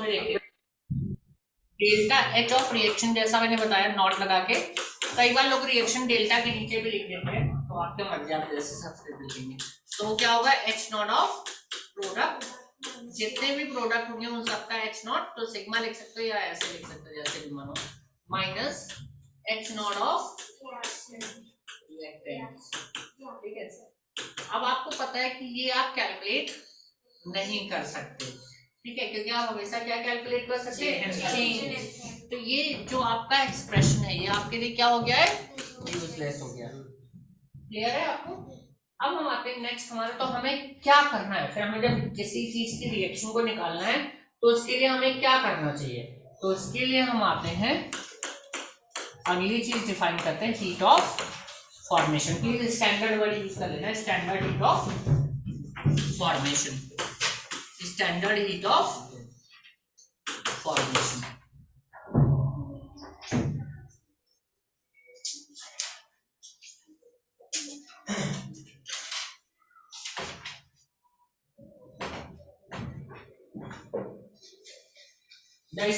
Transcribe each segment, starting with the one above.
में देखिए delta H of reaction, जैसा मैंने बताया नॉट लगा के, कई बार लोग रिएक्शन डेल्टा के नीचे भी लिख देते हैं तो आपके मर जाते जैसे सबसे लिखेंगे। तो क्या होगा एच नॉट ऑफ प्रोडक्ट, जितने भी प्रोडक्ट होंगे उन सबका एच नॉट, तो सिग्मा लिख सकते हो या ऐसे लिख सकते हो जैसे भी मानो, minus H not of reactance. ठीक है, अब आपको पता है कि ये आप कैलकुलेट नहीं कर सकते, ठीक है, क्योंकि आप हमेशा क्या कैलकुलेट कर सकते हैं, चेंज। तो ये जो आपका एक्सप्रेशन है ये आपके लिए क्या हो गया है, यूजलेस हो गया। क्लियर है आपको? अब हम आते हैं नेक्स्ट हमारे, तो हमें क्या करना है फिर, हमें जब किसी चीज की रिएक्शन को निकालना है तो उसके लिए हमें क्या करना चाहिए, तो उसके लिए हम आते हैं अगली चीज डिफाइन करते हैं, heat of formation. Please standard word use कर लेना, standard heat of formation, standard heat of formation. The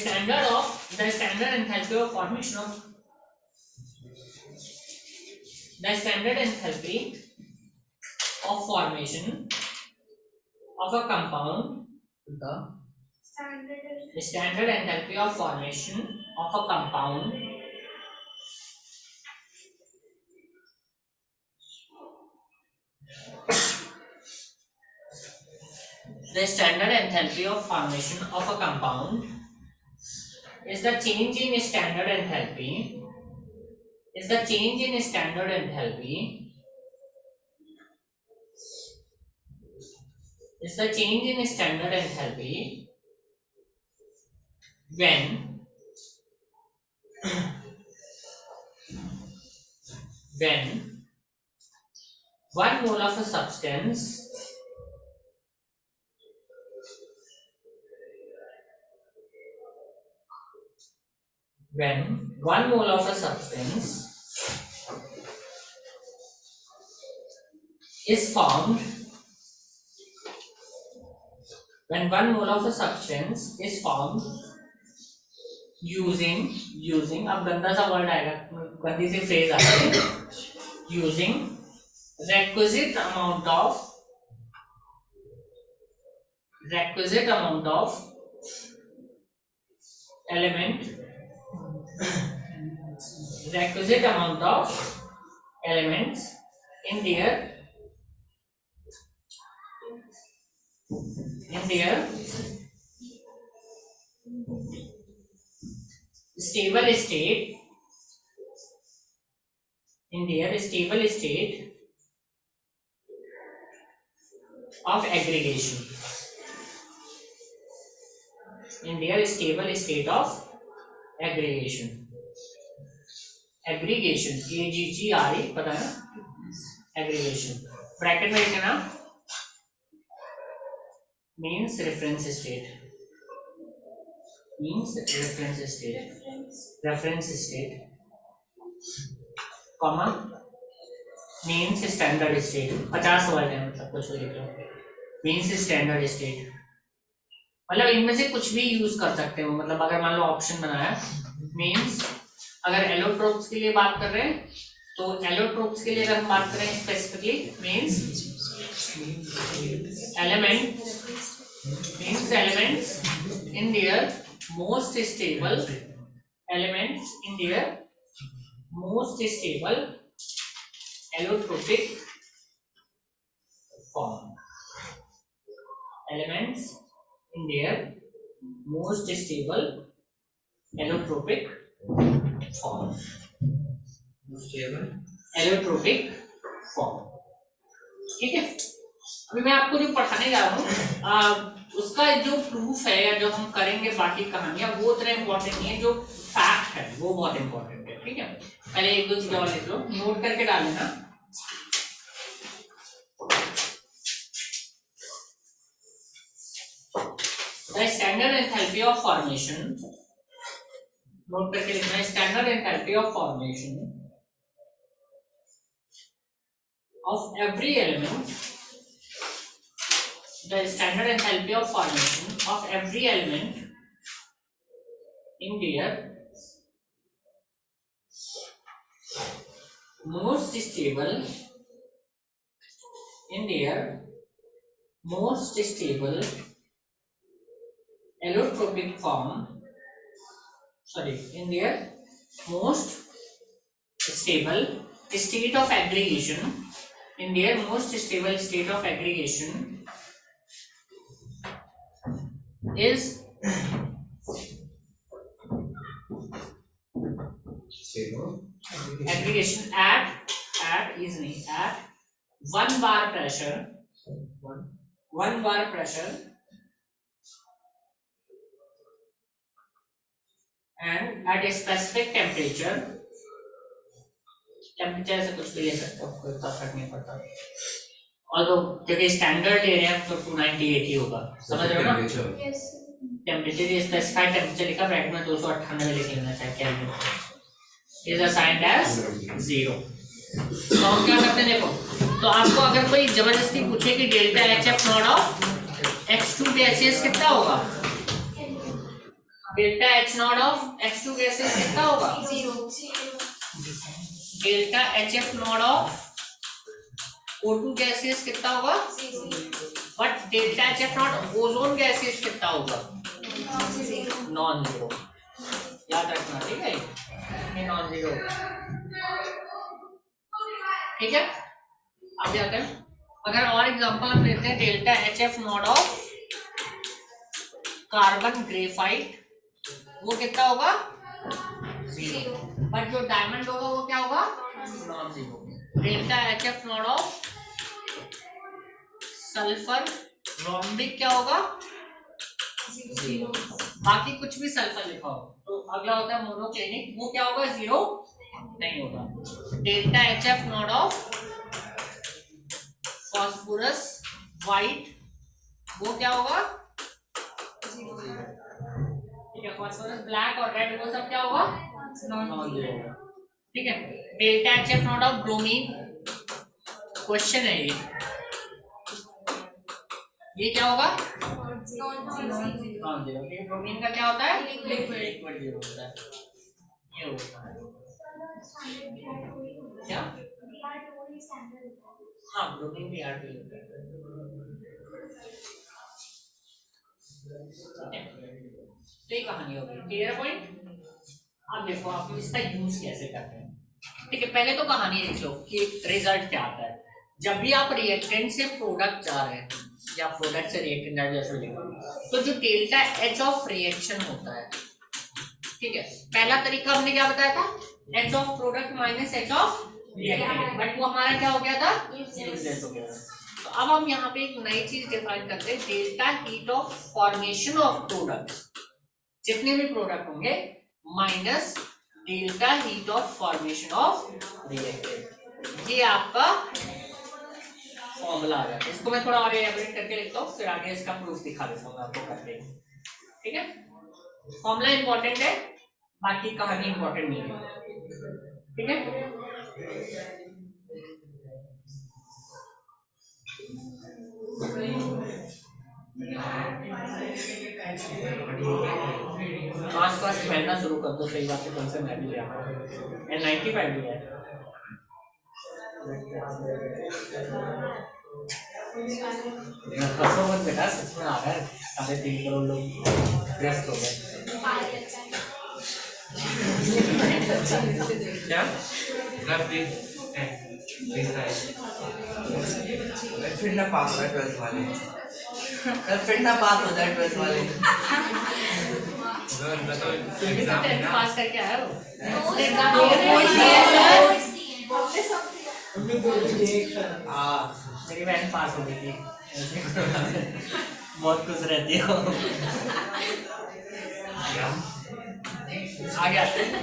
standard enthalpy of formation of the standard enthalpy of formation of a compound, the standard enthalpy of formation of a compound the standard enthalpy of formation of a compound is the change in standard enthalpy is the change in standard enthalpy is the change in standard enthalpy when 1 mole of a substance when 1 mole of a substance is formed when 1 mole of a substance is formed using अब गंदा सा word आएगा, गंदी सी phrase आ रही है, using requisite amount of element requisite amount of elements in their stable state of aggregation, in their stable state of aggregation AGGRE पता है ना, aggregation ब्रैकेट में लिखना means reference state comma means standard state, 50 word है मतलब कुछ भी लिख लो, means standard state मतलब इनमें से कुछ भी यूज कर सकते हो, मतलब अगर मान लो ऑप्शन बनाया मींस, अगर एलोट्रोप्स के लिए बात कर रहे हैं तो एलोट्रोप्स के लिए अगर हम बात करें specifically means elements in their most stable allotropic form, elements in their most stable allotropic form, allotropic form। ठीक है, अभी मैं आपको जो पढ़ाने जा रहा हूँ उसका जो प्रूफ है या जो हम करेंगे बाकी कहानियां वो उतना इम्पोर्टेंट नहीं है, जो फैक्ट है वो बहुत इम्पोर्टेंट है। ठीक है, पहले एक दो चीजें और लिख लो, नोट करके डाल लेना। The standard enthalpy of formation, note करके लिखना, standard enthalpy of formation of every element, the standard enthalpy of formation of every element in their most stable allotropic form, in their most stable state of aggregation, is aggregation at 1 bar pressure and at a specific temperature से कुछ भी ले सकते हो, कोई फर्क नहीं पड़ता। और तो क्योंकि स्टैंडर्ड ले रहे हैं तो 298 ही होगा, समझ रहे हो ना? टेम्परेचर ये स्पेसिफाइड टेम्परेचर लिखा, ब्रैकेट में 298 लिख लेना चाहिए, केल्विन इज असाइन्ड एज 0। तो हम क्या करते हैं, देखो, तो आपको अगर कोई जबरदस्ती पूछे कि delta HF not of X2 gases कितना होगा, delta H not of X2 gases कितना होगा, 0। Delta HF not of O2 gases कितना होगा, 0। But delta HF not ozone gases कितना होगा, नॉन जीरो। याद रखना, ठीक है, ये नॉन जीरो, ठीक है। अब जाते हैं, अगर और एग्जांपल हम लेते हैं, delta HF not of carbon graphite, वो कितना होगा, 0। बट जो डायमंड होगा वो क्या होगा, non zero. Delta HF not of sulphur rhombic क्या होगा, 0। बाकी कुछ भी सल्फर लिखा हो तो अगला होता है मोनोक्लिनिक, वो क्या होगा, 0 नहीं होगा। Delta HF not of phosphorus white, वो क्या होगा, 0। ठीक है, फॉस्फोरस ब्लैक और रेड वो सब क्या होगा, नॉन जीरो, ठीक है। Delta HF not of bromine, question है ये क्या होगा, नॉन जीरो। ब्रोमीन का क्या होता है, लिक्विड जीरो होता है, ये होता है क्या, हाँ ब्रोमीन भी R2 होता है, तो ये कहानी होगी, क्लियर पॉइंट। अब देखो आप इसका यूज कैसे करते हैं, ठीक है। पहले तो कहानी देख लो कि रिजल्ट क्या आता है। जब भी आप रिएक्टेंट से प्रोडक्ट जा रहे हैं या प्रोडक्ट से रिएक्टेंट जैसे लिखो, तो जो डेल्टा H ऑफ रिएक्शन होता है, ठीक है, पहला तरीका हमने क्या बताया था, H of product minus H of reactant, but वो हमारा क्या हो गया था, यूजलेस हो गया। तो अब हम यहाँ पे एक नई चीज डिफाइन करते हैं, delta heat of formation of product, जितने भी प्रोडक्ट होंगे minus delta heat of formation of reactant, ये आपका फॉर्मूला आ जाता है। इसको मैं थोड़ा और एलाबोरेट करके लिखता हूँ, फिर आगे इसका प्रूफ दिखा देता हूँ आपको करके, ठीक है। फॉर्मूला इंपॉर्टेंट है, बाकी कहानी इंपॉर्टेंट नहीं है, ठीक है। आसपास पहनना शुरू कर दो, सही बात है, तुमसे मैं भी ले आता हूँ, N95 भी है। हंसो मत बेटा, सच में आ रहा है, 3.5 करोड़ लोग व्यस्त हो गए। क्या फिर ना पास हो 12th वाले, फिर ना पास हो जाए 12th वाले। पास करके आया हो, मेरी बहन पास हो गई थी, बहुत खुश रहती हो। आगे आते हैं,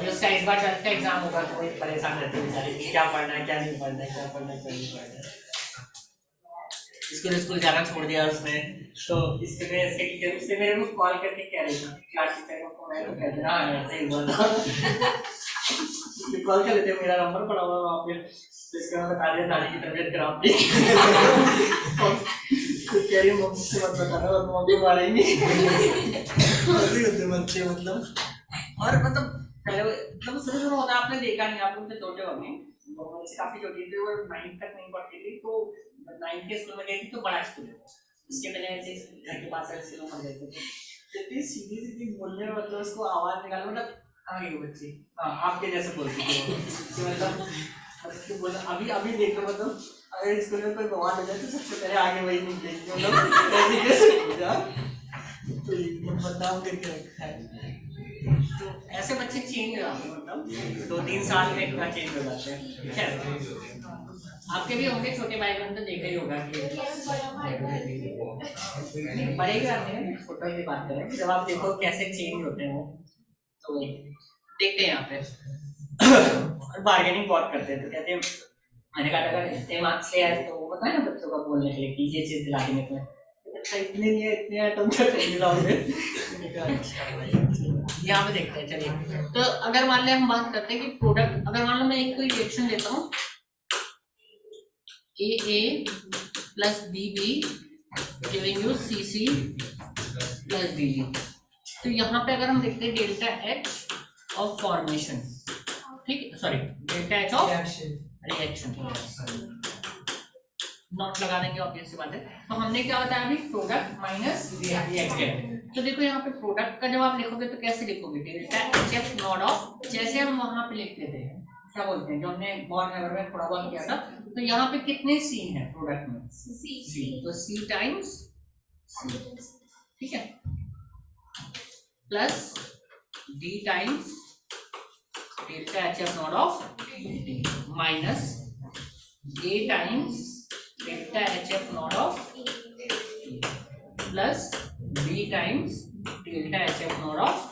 उसका इस बार ट्वेल्थ का एग्जाम होगा तो कोई परेशान रहती है बेचारी कि क्या पढ़ना है, क्या नहीं पढ़ना है, क्या पढ़ना है, क्या नहीं पढ़ना है। स्कूल जाना छोड़ दिया उसने, तो इसके लिए इसके टीचर उससे मेरे को कॉल करके कह रही थी, क्लास टीचर को फोन आया तो कह देना ऐसे ही बोल रहा, कॉल कर लेते, मेरा नंबर पड़ा हुआ वहाँ पे, तो इसका मैं बता दिया दादी की तबीयत खराब थी। तो कह रही मम्मी से मत बताना और मम्मी मारेंगी। ऐसे होते बच्चे मतलब। और मतलब पहले मतलब शुरू शुरू होता आपने देखा नहीं, आप लोग छोटे होंगे, से काफी छोटी थी और 9th तक नहीं पढ़ती थी, तो 9th के स्कूल में गई थी तो बड़ा स्कूल है, उसके पहले ऐसे घर के पास ऐसे लोग पढ़ गए थे, इतनी सीधी सीधी बोलने में मतलब उसको आवाज निकाल मतलब कहाँ गई बच्ची, हाँ आपके जैसे बोलती थी मतलब उसको बोला अभी अभी देखो मतलब अगर स्कूल में कोई बवाल हो जाए तो सबसे पहले आगे वही निकलेगी मतलब ऐसे कैसे पूछा तो बदनाम करके रखा है। तो ऐसे बच्चे चेंज हो जाते हैं मतलब 2-3 साल में इतना चेंज हो जाते हैं, ठीक है। आपके भी होंगे छोटे भाई बहन तो देखा ही होगा कि बड़े भी आते हैं, छोटा की बात करें जब आप देखो कैसे चेंज होते हैं वो, तो देखते हैं यहाँ पे और बार्गेनिंग बहुत करते हैं, तो कहते हैं मैंने कहा अगर इतने मार्क्स ले आए तो वो होता है ना बच्चों का बोलने के लिए कि ये चीज दिला के निकले, अच्छा इतने नहीं है इतने हैं तुम तो नहीं दिलाओगे। यहाँ पे देखते हैं चलिए, तो अगर मान लें हम बात करते हैं कि प्रोडक्ट, अगर मान लो मैं एक कोई रिएक्शन लेता हूँ A plus B giving you C plus D, तो यहाँ पे अगर हम देखते हैं डेल्टा एच ऑफ फॉर्मेशन, ठीक sorry delta H of reaction, not लगा देंगे ऑब्वियस सी बात है। तो हमने क्या बताया अभी प्रोडक्ट माइनस रिएक्टेंट, तो देखो यहाँ पे प्रोडक्ट का जब आप लिखोगे तो कैसे लिखोगे delta H F not of, जैसे हम वहां पे लिखते थे क्या बोलते हैं जो हमने बॉर्न नंबर में थोड़ा बहुत किया था, तो यहाँ पे कितने सी हैं प्रोडक्ट में सी, तो सी टाइम्स सी, ठीक है, plus D times delta H F not of D minus A times delta H F not of plus B times delta H F not of.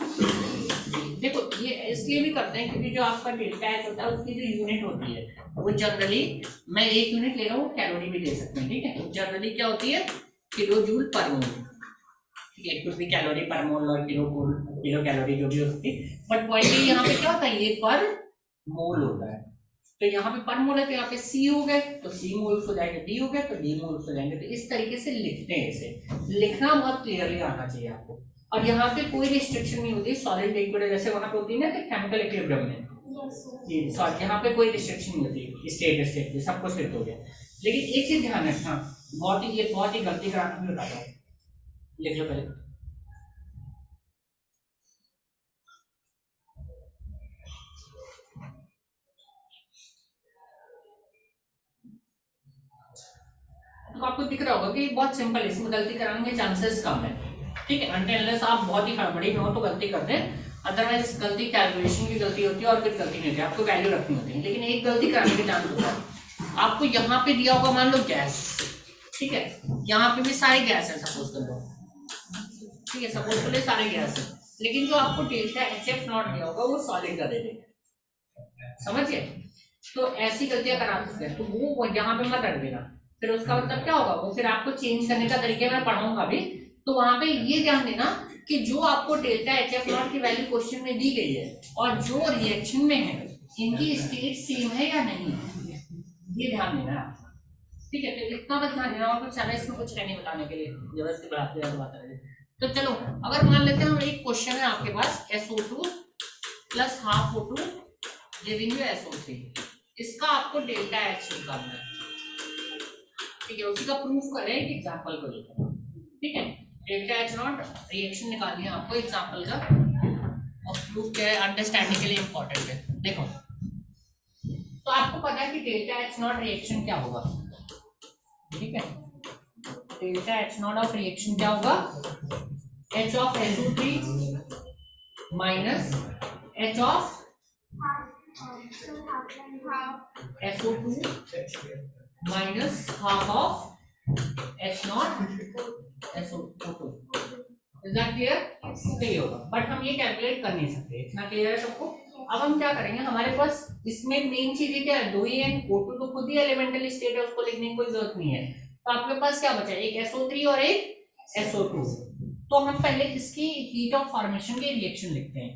देखो ये इसलिए भी करते हैं क्योंकि जो आपका डेल्टा एच होता है उसकी जो यूनिट होती है वो जनरली, मैं एक यूनिट ले रहा हूँ कैलोरी भी ले सकते हैं, ठीक है, जनरली क्या होती है किलो जूल पर मोल, ठीक है, कुछ भी कैलोरी पर मोल और किलो कैलोरी जो भी होती है, बट पॉइंट यहाँ पे क्या होता है ये पर मोल होता है, तो यहाँ पे पर मोल है तो यहाँ पे सी हो गए तो सी मोल्स हो जाएंगे, डी हो गए तो डी मोल्स हो जाएंगे, तो इस तरीके से लिखते हैं, इसे लिखना बहुत क्लियरली आना चाहिए आपको, और यहाँ पे कोई रिस्ट्रिक्शन नहीं होती सॉलिड लिक्विड जैसे वहां पे होती है ना केमिकल इक्विलिब्रियम में, सॉरी यहाँ पे कोई रिस्ट्रिक्शन नहीं होती स्टेट की सब कुछ लिख दोगे, लेकिन एक चीज ध्यान रखना बहुत ही गलती कराना भी बताता हूँ, लिख लो पहले तो आपको दिख रहा होगा कि बहुत सिंपल है, इसमें गलती कराने के चांसेस कम है, ठीक है, अनटिल अनलेस आप बहुत ही हड़बड़ी में हो तो गलती करते हैं, अदरवाइज गलती कैलकुलेशन की गलती होती है और कुछ गलती नहीं होती, आपको वैल्यू रखनी होती है, लेकिन एक गलती कराने के चांस होता है, आपको यहाँ पे दिया होगा मान लो गैस, ठीक है, यहाँ पे भी सारे गैस है सपोज कर लो, ठीक है, सपोज कर लो सारे गैस है, लेकिन जो आपको डेल्टा एच एफ नॉट दिया होगा वो सॉलिड का दे देंगे, समझिए, तो ऐसी गलतियां करा सकते हैं, तो वो यहाँ पे मत रख देना, फिर उसका मतलब क्या होगा वो फिर आपको चेंज करने का तरीका मैं पढ़ाऊंगा भी, तो वहां पे ये ध्यान देना कि जो आपको डेल्टा एच एफ नॉट की वैल्यू क्वेश्चन में दी गई है और जो रिएक्शन में है इनकी स्टेट सेम है या नहीं, ये ध्यान देना है, ठीक है, तो इतना बस ध्यान देना, और कुछ चैनल इसमें कुछ है नहीं बताने के लिए, जबरदस्ती बात रहे, तो चलो अगर मान लेते हैं हम एक क्वेश्चन है आपके पास SO2 plus half O2 giving you SO3, इसका आपको डेल्टा एच निकालना है, ठीक है, उसी का प्रूफ करें एक एग्जांपल को लेकर, ठीक है, डेल्टा एच नॉट रिएक्शन निकालनी है आपको एग्जांपल का, और प्रूफ क्या है अंडरस्टैंडिंग के लिए इंपॉर्टेंट है, देखो तो आपको पता है कि डेल्टा एच नॉट रिएक्शन क्या होगा, ठीक है, delta H not of reaction क्या होगा H of SO3 minus H of SO2 minus half of H not SO2, is that clear, सही होगा, बट हम ये कैलकुलेट कर नहीं सकते, इतना क्लियर है सबको। अब हम क्या करेंगे, हमारे पास इसमें मेन चीज क्या है, दो ही है, O2 तो खुद ही एलिमेंटल स्टेट है, उसको लिखने की कोई जरूरत नहीं है, तो आपके पास क्या बचा, एक SO3 और एक SO2, तो हम पहले इसकी हीट ऑफ फॉर्मेशन के रिएक्शन लिखते हैं,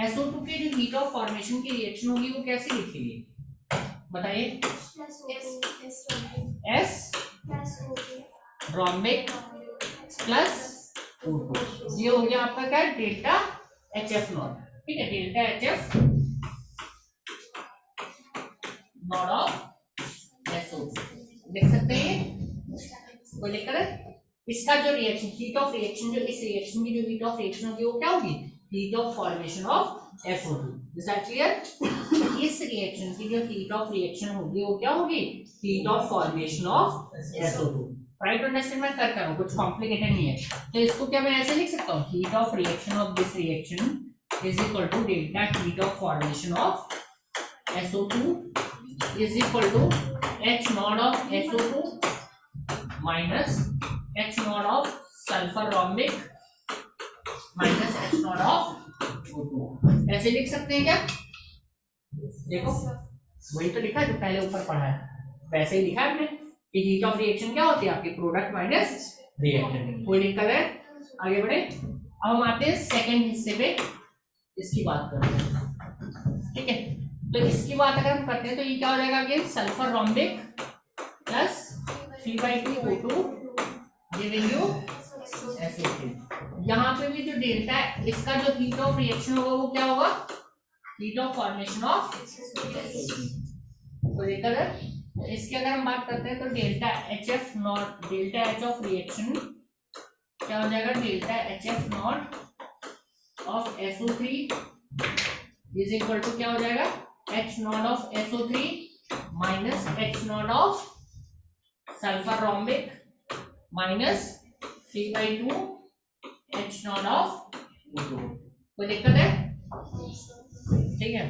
SO2 की जो हीट ऑफ फॉर्मेशन की रिएक्शन होगी वो कैसे लिखेंगे बताइए, S रोम्बिक प्लस O2, ये हो गया आपका क्या, डेल्टा HF नॉट। ठीक है, delta HF not of SO2 लिख सकते हैं। कोई दिक्कत है? इसका जो रिएक्शन, हीट ऑफ रिएक्शन, जो इस रिएक्शन की जो हीट ऑफ रिएक्शन होगी वो क्या होगी, heat of formation of SO2। Is that clear? इस रिएक्शन की जो हीट ऑफ रिएक्शन होगी वो क्या होगी, heat of formation of SO2। Right understand मैं कर रहा हूँ, कुछ कॉम्प्लिकेटेड नहीं है। तो इसको क्या मैं ऐसे लिख सकता हूँ, heat of reaction of this reaction is equal to delta heat of formation of SO2 is equal to H not of SO2 minus H not of sulphur rhombic minus H not of O2। ऐसे लिख सकते हैं क्या? देखो वही तो लिखा है जो पहले ऊपर पढ़ा है, वैसे ही लिखा है हमने कि हीट ऑफ रिएक्शन क्या होती है आपकी, प्रोडक्ट माइनस रिएक्टेंट। कोई दिक्कत है? आगे बढ़े। अब हम आते हैं सेकंड हिस्से पे, इसकी बात करते हैं। ठीक है, तो इसकी बात अगर हम करते हैं तो ये क्या हो जाएगा, again sulphur rhombic plus 3/2 O2 giving you SO3। यहाँ पे भी जो डेल्टा है, इसका जो हीट ऑफ रिएक्शन होगा वो क्या होगा, heat of formation of SO3। तो देखा जाए, तो इसकी अगर हम बात करते हैं तो delta HF not, delta H of reaction क्या हो जाएगा, delta HF not of SO3 is equal to क्या हो जाएगा, H not of SO3 minus H not of sulphur rhombic minus 3/2 H not of O2। कोई दिक्कत है? ठीक है,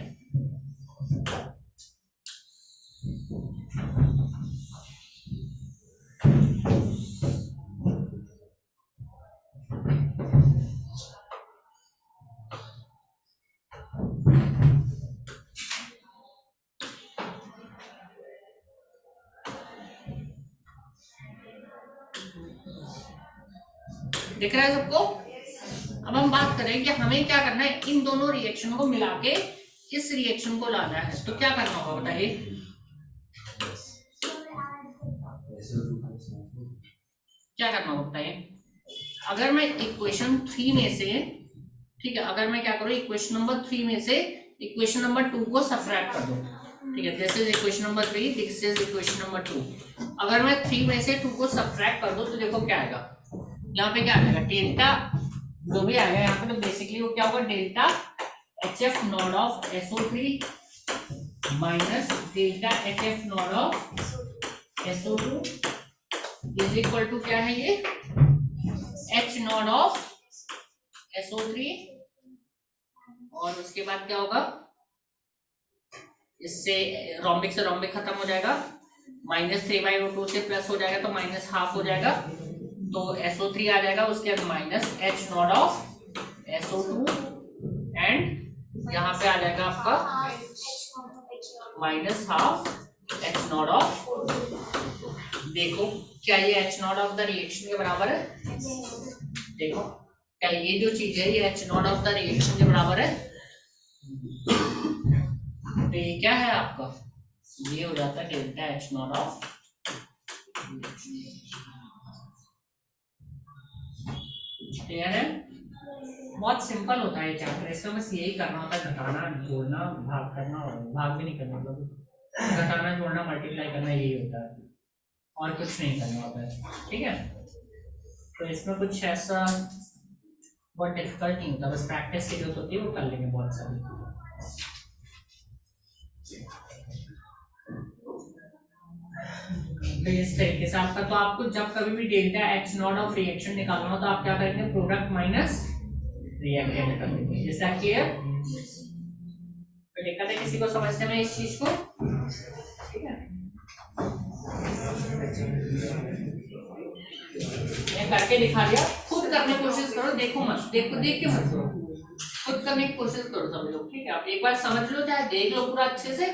दिख रहा है सबको? अब हम बात करें कि हमें क्या करना है, इन दोनों रिएक्शन को मिला के इस रिएक्शन को लाना है। तो क्या करना होगा बताइए? क्या करना होगा बताइए? अगर मैं इक्वेशन 3 में से, ठीक है, अगर मैं क्या करूं, इक्वेशन नंबर 3 में से इक्वेशन नंबर 2 को सब्ट्रैक्ट कर दूं। ठीक है, this is equation number 3, this is equation number 2। अगर मैं 3 में से 2 को सब्ट्रैक्ट कर दूं तो देखो क्या आएगा, यहाँ पे क्या आ जाएगा, डेल्टा जो भी आएगा यहाँ पे, तो बेसिकली वो क्या होगा, delta HF not of SO3 minus delta HF not of SO2 is equal to क्या है ये, H नॉट ऑफ SO3, और उसके बाद क्या होगा, इससे रोम्बिक से रोम्बिक खत्म हो जाएगा, माइनस 3/O2 से प्लस हो जाएगा तो माइनस हाफ हो जाएगा, तो SO3 आ जाएगा, उसके बाद minus H not of SO2 and यहाँ पे आ जाएगा आपका minus half H not of. देखो क्या ये H not of the reaction के बराबर है? देखो क्या ये जो चीज है ये H not of the reaction के बराबर है? तो ये क्या है आपका, ये हो जाता है delta H not of. Clear है? बहुत सिंपल होता है चैप्टर, इसमें बस यही करना होता है, घटाना जोड़ना भाग करना, भाग भी नहीं करना, मतलब घटाना जोड़ना मल्टीप्लाई करना, यही होता है, और कुछ नहीं करना होता है। ठीक है, तो इसमें कुछ ऐसा बहुत डिफिकल्ट नहीं होता, बस प्रैक्टिस की जरूरत होती है, वो कर लेंगे बहुत सारी। तो इस तरीके से आपका, तो आपको जब कभी भी delta H not of reaction निकालना हो तो आप क्या करेंगे, प्रोडक्ट माइनस रिएक्टेंट कर देंगे। Is that clear? तो दिक्कत है किसी को समझने में इस चीज को? ठीक है, मैं करके दिखा दिया, खुद करने की कोशिश करो, देखो मत, देखो देख के मत करो, खुद करने की कोशिश करो सब लोग। ठीक है, आप एक बार समझ लो, चाहे देख लो पूरा अच्छे से,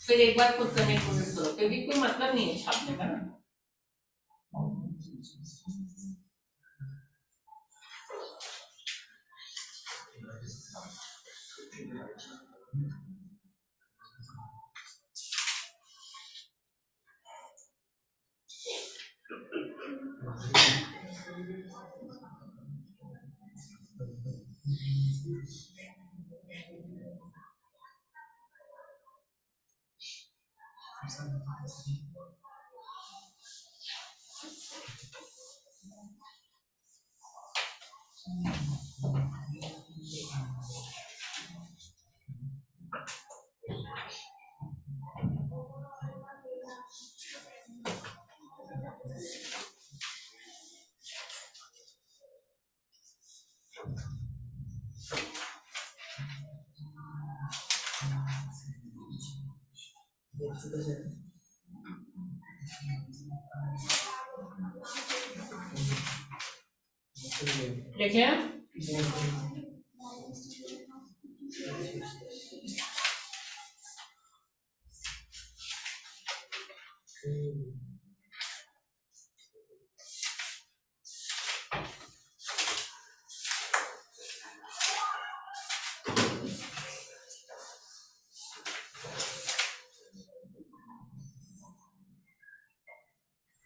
फिर एक बार खुद करने की कोशिश करो, क्योंकि कोई मतलब नहीं है छापने का ना। देखिए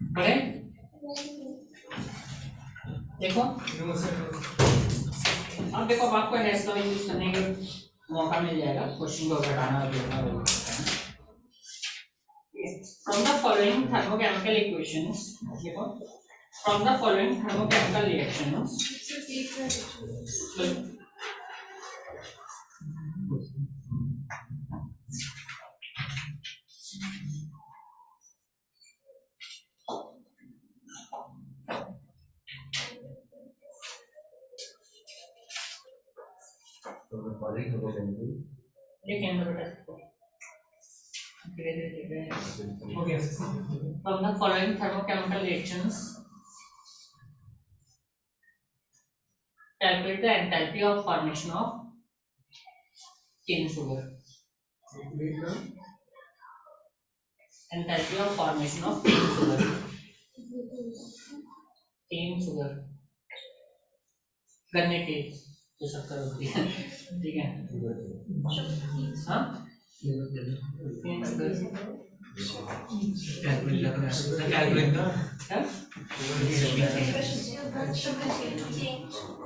पढ़े, देखो अब देखो आपको हैश का यूज करने का मौका मिल जाएगा, क्वेश्चन को घटाना और जोड़ना होगा। From the following thermochemical equations, देखो from the following thermochemical reactions, from the following thermochemical reactions, calculate the enthalpy of formation of cane sugar. Enthalpy of formation of cane sugar. cane sugar गन्ने की जो शक्कर होती है, ठीक है, हाँ cane sugar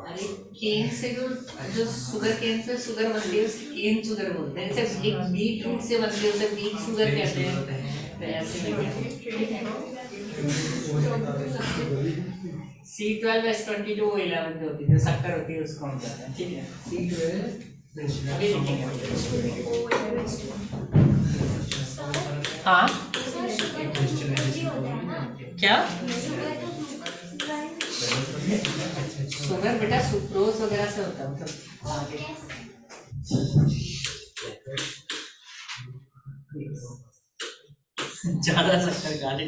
अरे केन से जो शुगर केन से शुगर बनती है उसे केन शुगर बोलते हैं। जैसे एक बीट रूट से बनती है उसे बीट शुगर कहते हैं। तो ऐसे C12H22 11 जो होती है शक्कर होती है उसको हम कहते हैं, ठीक है। अभी लिखेंगे हाँ क्या शुगर बेटा सुक्रोज वगैरह से होता है, मतलब ज्यादा शक्कर गाली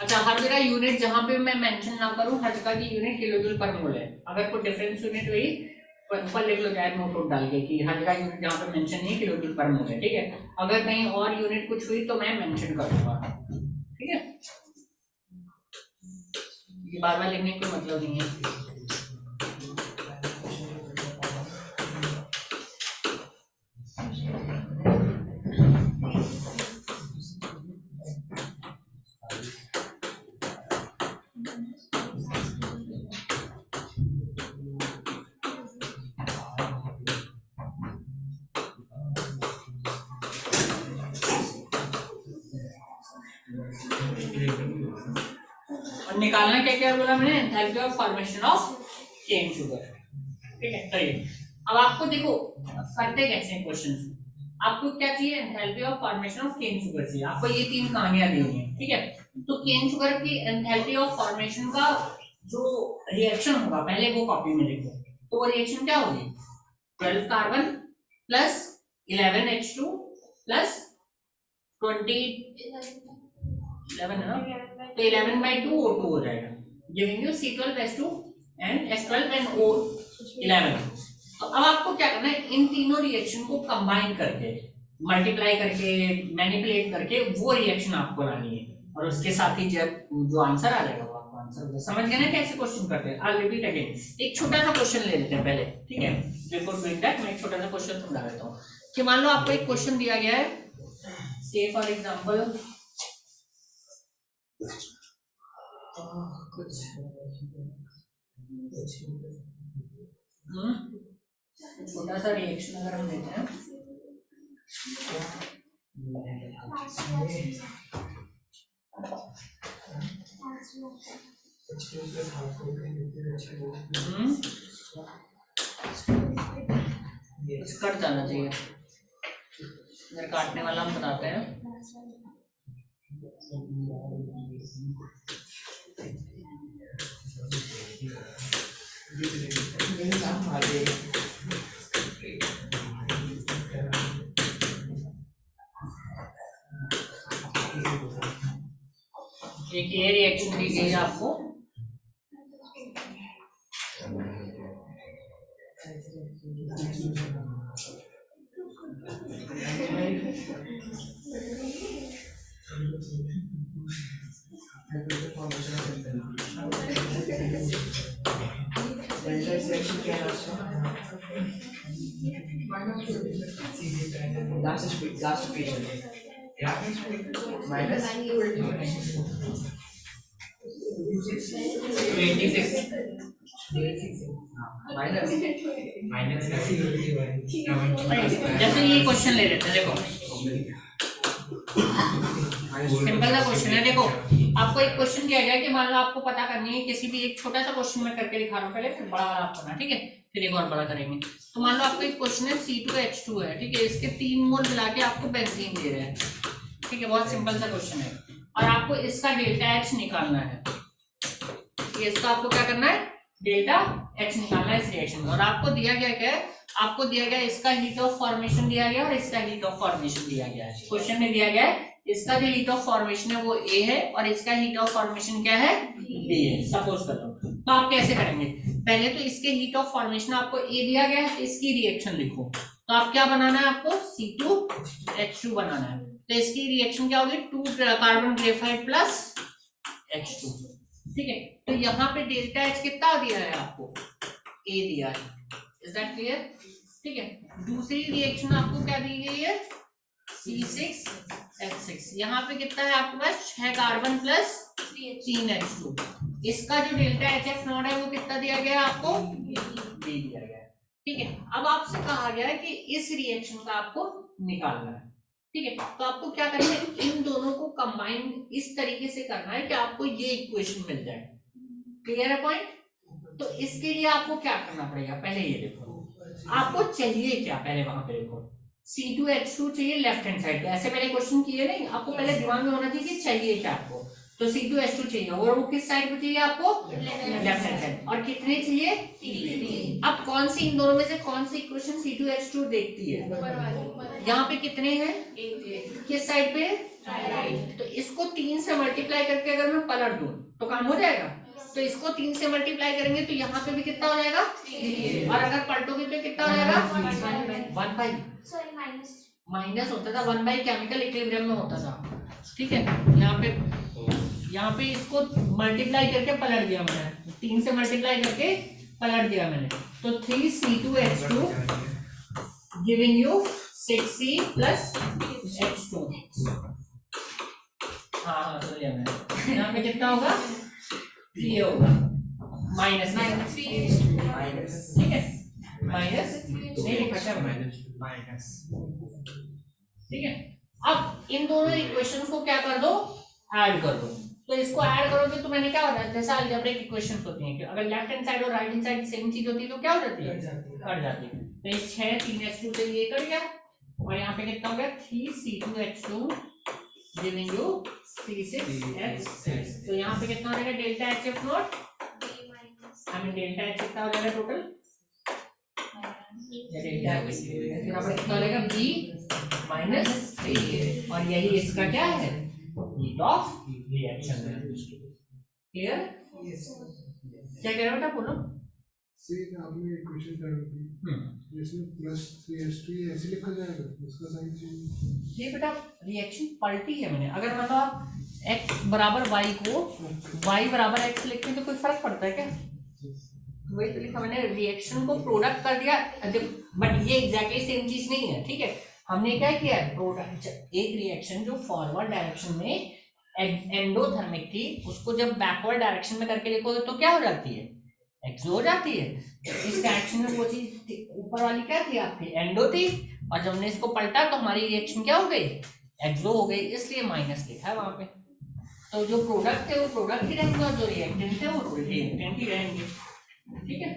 अच्छा, हर जगह यूनिट जहां पे मैं मेंशन ना करूं, हर जगह की यूनिट किलोजूल पर मोल है। अगर कोई डिफरेंस यूनिट हुई ऊपर लिख लो चाहे नोट आउट डाल के कि हर जगह यूनिट जहां पे मेंशन नहीं किलोजूल पर मोल है, ठीक है। अगर कहीं और यूनिट कुछ हुई तो मैं मेंशन कर दूंगा, ठीक है। ये बार-बार लिखने का मतलब नहीं है। और निकालना क्या क्या बोला मैंने, enthalpy of formation of cane sugar, ठीक है। चलिए अब आपको देखो करते कैसे हैं क्वेश्चन। आपको क्या चाहिए, enthalpy of formation of cane sugar चाहिए। आपको ये तीन कहानियां दी हुई हैं, ठीक है। तो केन शुगर की एंथैल्पी ऑफ फॉर्मेशन का जो रिएक्शन होगा पहले वो कॉपी में लिखो। तो वो रिएक्शन क्या होगी, 12 कार्बन प्लस 11H2 प्लस 11 है ना, तो 11/2 O2 हो जाएगा, giving you C12H2 and H12 and O11। अब आपको क्या करना है, इन तीनों रिएक्शन को कंबाइन करके, मल्टीप्लाई करके, मैनिपुलेट करके वो रिएक्शन आपको लानी है, और उसके साथ ही जब जो आंसर आ जाएगा वो आपको आंसर। समझ गए ना कैसे क्वेश्चन करते हैं? आई रिपीट अगेन, एक छोटा सा क्वेश्चन ले लेते हैं पहले, ठीक है? बिफोर डूइंग दैट मैं एक छोटा सा क्वेश्चन समझा देता हूँ कि मान लो आपको एक क्वेश्चन दिया गया है, से फॉर एग्जांपल कुछ छोटा सा रिएक्शन अगर हम लेते हैं, कुछ कट जाना चाहिए, इधर काटने वाला हम बताते हैं। एक ये रिएक्शन दी गई है आपको, लास्ट इक्वेशन माइनस 26 जैसे ये क्वेश्चन ले लेते हैं, देखो सिंपल सा क्वेश्चन है। देखो आपको एक क्वेश्चन दिया गया है कि मान लो आपको पता करनी है, किसी भी एक छोटा सा क्वेश्चन मैं करके दिखा रहा हूँ पहले, फिर बड़ा वाला आप करना, ठीक है? फिर एक और बड़ा करेंगे। तो मान लो आपको एक क्वेश्चन है C2H2 है, ठीक है? इसके 3 मोल मिला के आपको बेंजीन दे रहे हैं, ठीक है? बहुत सिंपल सा क्वेश्चन है, और आपको इसका डेल्टा H निकालना है। ये इसका आपको क्या करना है, डेल्टा H निकालना है इस रिएक्शन का। और आपको दिया गया क्या है, आपको दिया गया इसका हीट ऑफ फॉर्मेशन दिया गया और इसका हीट ऑफ फॉर्मेशन दिया गया है। क्वेश्चन में दिया गया है इसका जो हीट ऑफ फॉर्मेशन है वो A है और इसका हीट ऑफ फॉर्मेशन क्या है, B है। सपोज कर लो, तो आप कैसे करेंगे, पहले तो इसके हीट ऑफ फॉर्मेशन आपको A दिया गया है, इसकी रिएक्शन लिखो। तो आप क्या बनाना है, आपको C2H2 बनाना है। तो इसकी रिएक्शन क्या होगी, 2 कार्बन ग्रेफाइट प्लस H2, ठीक है? तो यहाँ पे डेल्टा H कितना दिया है आपको, A दिया है। Is that clear? ठीक है। दूसरी रिएक्शन आपको क्या दी गई है, C6H6। यहाँ पे कितना है आपके पास, 6 कार्बन प्लस 3 H2। इसका जो डेल्टा HF0 है वो कितना दिया गया है आपको, B दिया गया है, ठीक है? अब आपसे कहा गया है कि इस रिएक्शन का आपको निकालना है, ठीक है? तो आपको क्या करना है, इन दोनों को कंबाइन इस तरीके से करना है कि आपको ये इक्वेशन मिल जाए। क्लियर है पॉइंट? तो इसके लिए आपको क्या करना पड़ेगा, पहले ये देखो आपको चाहिए क्या, पहले वहां पे देखो C2H2 चाहिए लेफ्ट हैंड साइड पे। ऐसे पहले क्वेश्चन किए नहीं, आपको पहले दिमाग में होना चाहिए कि चाहिए क्या आपको। तो C2H2 चाहिए और वो किस साइड पे चाहिए आपको, लेफ्ट हैंड साइड। और कितने चाहिए, 3। अब कौन सी इन दोनों में से कौन सी इक्वेशन C2H2 देखती है, यहाँ पे कितने हैं, किस साइड पे, तो इसको 3 से मल्टीप्लाई करके अगर मैं पलट दूं तो काम हो जाएगा। तो इसको 3 से मल्टीप्लाई करेंगे तो यहाँ पे भी कितना हो जाएगा, 3। और अगर पलटोगे तो कितना हो जाएगा, 1 बाई माइनस होता था, 1 बाई केमिकल इक्विलिब्रियम में होता था, ठीक है? यहाँ पे इसको मल्टीप्लाई करके पलट दिया मैंने, 3 से मल्टीप्लाई करके पलट दिया मैंने। तो 3C2H2 giving you 6C plus H2। हाँ तो लिया मैंने, यहाँ पे कितना होगा, 3 होगा, माइनस, ठीक है? माइनस नहीं लिखा, माइनस, ठीक है? अब इन दोनों इक्वेशंस को क्या कर दो, ऐड कर दो। तो इसको ऐड करोगे तो मैंने क्या होता है, जैसे अलजेब्रिक इक्वेशंस होती हैं कि अगर लेफ्ट हैंड साइड और राइट हैंड साइड सेम चीज होती है तो क्या हो जाती है, कट जाती है। तो ये 6 3H2 से ये कट गया और यहाँ पे कितना हो गया, 3C2H2 गिविंग यू 3C6H6। तो यहाँ पे कितना हो जाएगा, delta HF0 I mean delta H कितना हो जाएगा टोटल, डेल्टा यहाँ पे कितना हो जाएगा, B माइनस 3। और यही इसका क्या है, हीट ऑफ रिएक्शन है। क्लियर? क्या कह रहे हो बेटा, बोलो। से आपने इक्वेशन कर दी इसमें +3H2 ये ऐसे लिखा जाएगा, इसका साइन चेंज। ये बेटा रिएक्शन पलटी है मैंने, अगर मतलब आप x बराबर y को y बराबर x लिखते हैं तो कोई फर्क पड़ता है क्या? वही तो लिखा मैंने, रिएक्शन को प्रोडक्ट कर दिया, बट ये एग्जैक्टली सेम चीज नहीं है, ठीक है। हमने क्या किया, प्रोडक्ट, एक रिएक्शन जो फॉरवर्ड डायरेक्शन में एंडोथर्मिक थी, उसको जब बैकवर्ड डायरेक्शन में करके देखो तो क्या हो जाती है, एक्सो हो जाती है। इस डायरेक्शन में वो चीज ऊपर वाली क्या थी आपकी, एंडो थी, और जब हमने इसको पलटा तो हमारी रिएक्शन क्या हो गई, एक्सो हो गई, इसलिए माइनस लिखा है वहां पे। तो जो प्रोडक्ट थे वो प्रोडक्ट ही रहेंगे और जो रिएक्टेंट थे वो रिएक्टेंट ही रहेंगे, ठीक है।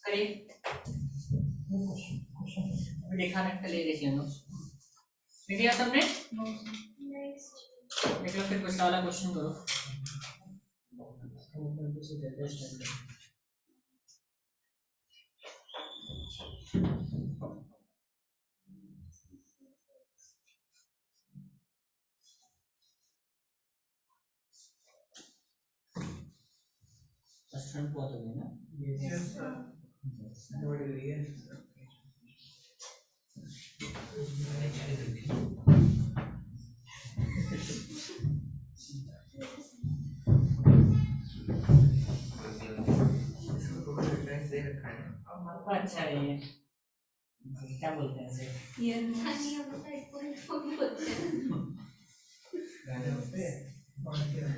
करिए, देखा ना, चलिए देख लेना, देख लिया सबने, देख लो, फिर पिछला वाला क्वेश्चन करो। फर्स्ट हुआ तो नहीं ना, Yes, sir. What is it? इसको तो रेफरेंस दे रखा है ना। अच्छा है ये, क्या बोलते हैं इसे, ये नहीं होता है, कोई फोन बोलते हैं। गाने पे और क्या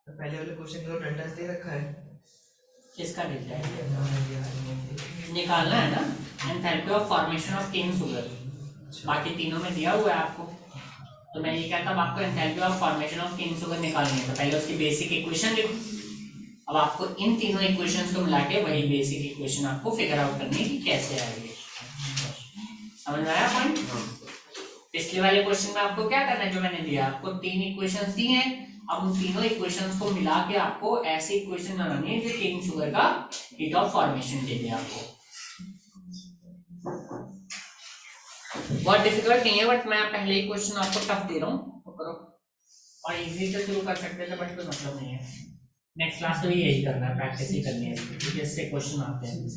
तो पहले वाले क्वेश्चन को रेफरेंस दे रखा है, किसका डेटा है निकालना है ना, enthalpy of formation of cane sugar, बाकी तीनों में दिया हुआ है आपको। तो मैं ये कहता हूँ आपको enthalpy of formation of cane sugar निकालनी है, तो पहले उसकी बेसिक इक्वेशन लिखो। अब आपको इन तीनों इक्वेशंस को मिला के वही बेसिक इक्वेशन आपको फिगर आउट करनी है कि कैसे आएगी, समझ में आया पॉइंट। पिछले वाले क्वेश्चन में आपको क्या करना है, जो मैंने दिया आपको तीन इक्वेशंस दी हैं, अब उन तीनों इक्वेशंस को मिला के आपको ऐसी इक्वेशन बनानी है जो केन शुगर का हीट ऑफ फॉर्मेशन दे दे आपको। बहुत डिफिकल्ट नहीं है, बट मैं पहले ही क्वेश्चन आपको टफ दे रहा हूँ तो करो, और इजी से शुरू कर सकते थे बट कोई मतलब नहीं है। नेक्स्ट क्लास में भी यही करना है, प्रैक्टिस ही करनी है, क्योंकि इससे क्वेश्चन आते हैं।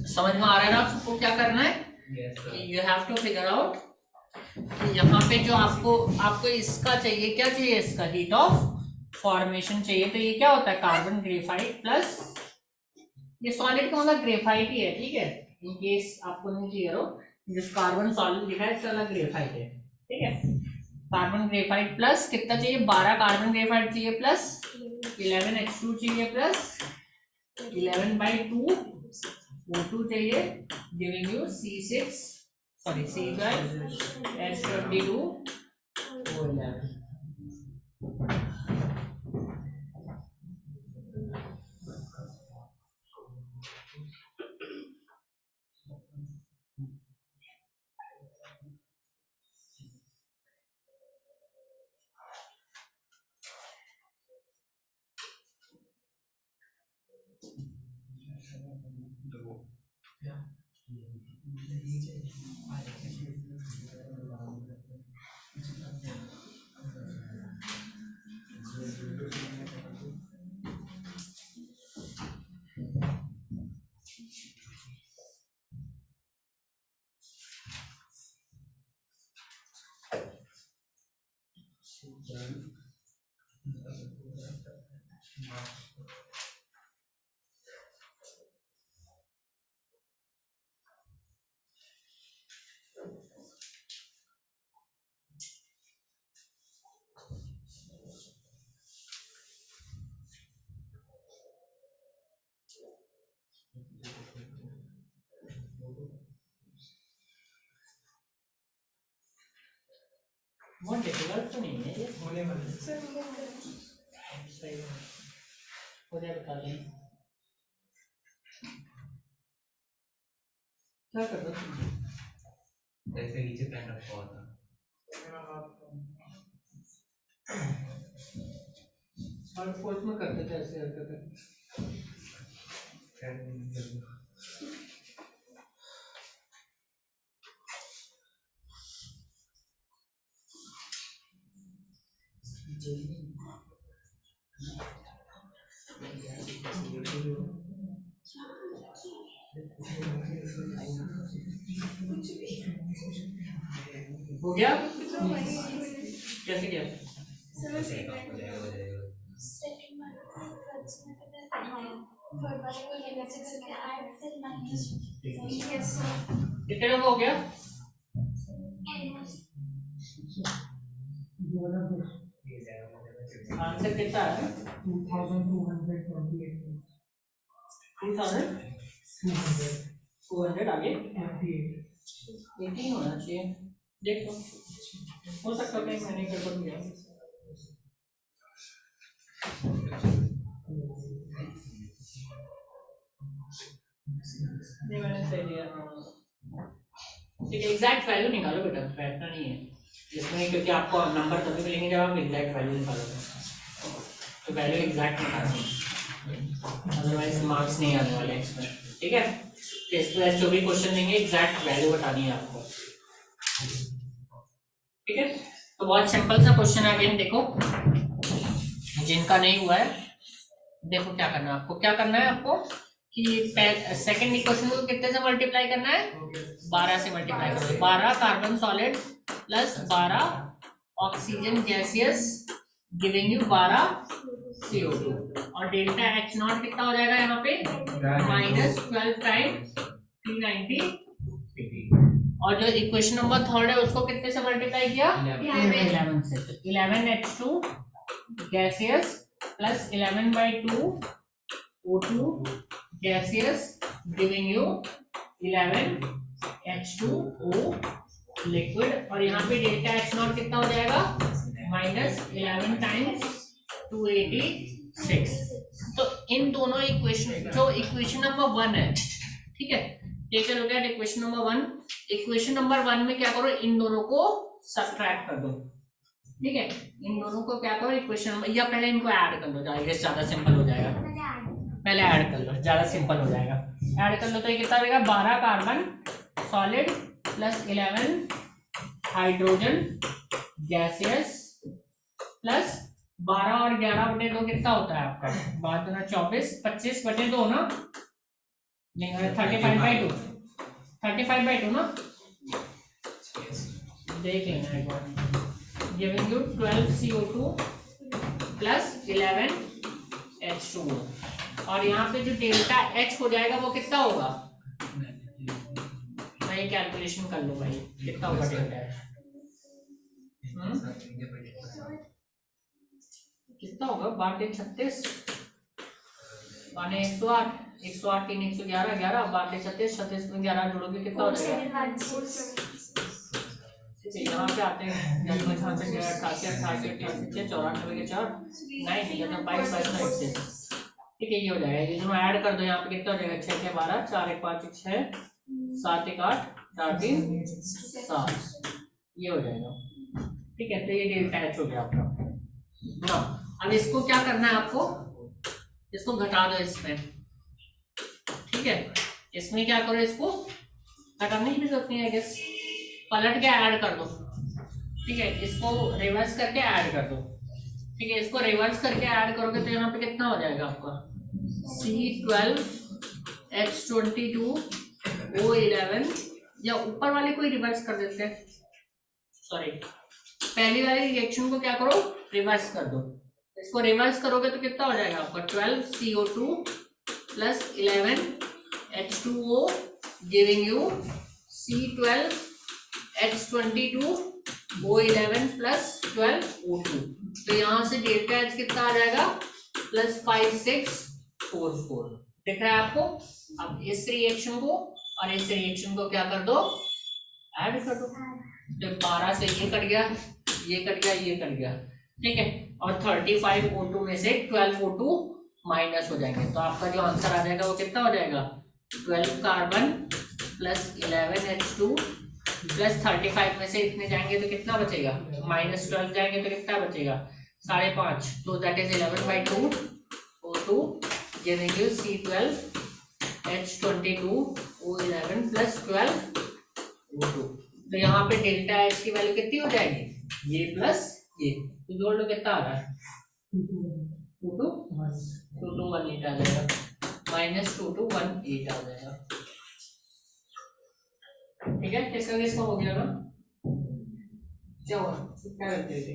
समझ में आ रहा है ना आपको क्या करना है, कि you have to figure out कि यहाँ पे जो आपको इसका चाहिए, क्या चाहिए, इसका हीट ऑफ फॉर्मेशन चाहिए। तो ये क्या होता है, कार्बन ग्रेफाइट प्लस, ये सॉलिड का मतलब ग्रेफाइट ही है, ठीक है, इन केस आपको नहीं क्लियर हो, जिस कार्बन सॉलिड लिखा है इसका मतलब ग्रेफाइट है, ठीक है। कार्बन ग्रेफाइट प्लस कितना चाहिए, 12 कार्बन ग्रेफाइट चाहिए प्लस 11H2 चाहिए प्लस 11/2 O2 चाहिए, giving you C6 sorry C12H22 O11। बहुत डिफिकल्ट तो नहीं है ये, होने वाले सही है। हो जाए बता दें क्या कर रहे हो तुम? ऐसे नीचे पेन रखा हुआ था। और फोर्थ में करते थे ऐसे करते थे। हो गया कैसे किया? कितने लोग हो गया? आंसर कितना है? 2200 आगे 18 होना चाहिए। देखो हो सकता है मैंने गड़बड़ किया। नहीं मैंने सही दिया। ठीक है एग्जैक्ट वैल्यू निकालो बेटा, बैठना नहीं है इसमें, क्योंकि आपको नंबर तभी मिलेंगे जब आप एग्जैक्ट वैल्यू निकालोगे। तो वैल्यू एग्जैक्ट निकालनी है, अदरवाइज मार्क्स नहीं आने वाले इसमें। ठीक है टेस्ट में जो भी क्वेश्चन देंगे एग्जैक्ट वैल्यू बतानी है आपको। ठीक है तो बहुत सिंपल सा क्वेश्चन है। अगेन देखो जिनका नहीं हुआ है देखो क्या करना है आपको, क्या करना है आपको कि सेकंड इक्वेशन को कितने से मल्टीप्लाई करना है? 12 से मल्टीप्लाई करो। 12 carbon solid plus 12 oxygen gaseous giving you 12 CO2 और डेल्टा H नॉट कितना हो जाएगा यहाँ पे? -12 टाइम्स 390। और जो इक्वेशन नंबर थर्ड है उसको कितने से मल्टीप्लाई किया? 11 से। 11H2 gaseous plus 11/2 O2 gaseous giving you 11H2O liquid और यहाँ पे डेल्टा H नॉट कितना हो जाएगा? -11 टाइम्स 286। तो इन दोनों इक्वेशन जो इक्वेशन नंबर 1 है, ठीक है take a look at equation number 1। Equation number 1 में क्या करो, इन दोनों को सब्ट्रैक्ट कर दो। ठीक है इन दोनों को क्या करो इक्वेशन नंबर, या पहले इनको ऐड कर दो, ज्यादा सिंपल हो जाएगा। पहले ऐड कर लो ज्यादा सिंपल हो जाएगा। ऐड कर लो तो ये कितना होगा? 12 carbon solid plus 11 hydrogen gaseous plus 12 और 11/2 कितना होता है आपका? 12 24 25/2 ना, नहीं 35/2 35/2 ना, देख लेना एक बार। Giving you 12 CO2 plus 11 H2O और यहाँ पे जो डेल्टा H हो जाएगा वो कितना होगा? मैं ये कैलकुलेशन कर लूँ भाई कितना होगा डेल्टा H? कितना होगा? 12×36 माने 108 108 3 111 11 12×36 36 में 11 जोड़ोगे कितना हो जाएगा? यहाँ पे आते हैं 88 88 88 88 94 के 4 9 या तो 22 22 ठीक है ये हो जाएगा। ये दोनों ऐड कर दो यहाँ पे कितना हो जाएगा? 6 के 12 4 1 5 6 7 1 8 4 3 7 ये हो जाएगा। ठीक है तो ये डेल्टा H हो गया आपका ना। अब इसको क्या करना है आपको? इसको घटा दो इसमें। ठीक है इसमें क्या करो, इसको घटाने की भी जरूरत नहीं है, गेस पलट के ऐड कर दो। ठीक है इसको रिवर्स करके ऐड कर दो। ठीक है इसको रिवर्स करके ऐड करोगे तो यहाँ पे कितना हो जाएगा आपका? C12 H22 O11 या ऊपर वाले को ही रिवर्स कर देते हैं, सॉरी पहली वाली रिएक्शन को क्या करो, रिवर्स कर दो। इसको रिवर्स करोगे तो कितना हो जाएगा आपका 12 CO2 plus 11 H2O giving you C12 H22 O11 plus 12 O2। तो यहाँ से डेल्टा H कितना आ जाएगा प्लस 5644। दिख रहा है आपको? अब इस रिएक्शन को और इस रिएक्शन को क्या कर दो, ऐड कर दो। तो 12 से ये कट गया, ये कट गया, ये कट गया, ठीक है। और 35 O2 में से 12 O2 माइनस हो जाएंगे, तो आपका जो आंसर आ जाएगा वो कितना हो जाएगा 12 कार्बन प्लस 11 H2 प्लस 35 में से इतने जाएंगे तो कितना बचेगा, माइनस 12 जाएंगे तो कितना बचेगा 5.5। तो that is 11/2 O2 giving you C12 H22 O11 plus 12 O2। तो यहाँ पे डेल्टा H की वैल्यू कितनी हो जाएगी, ये प्लस ये, तो जोड़ लो कितना आ रहा है 2218 आ जाएगा, माइनस 2218 आ जाएगा, ठीक है। किसका किसका हो गया ना, क्या हुआ, क्या करते थे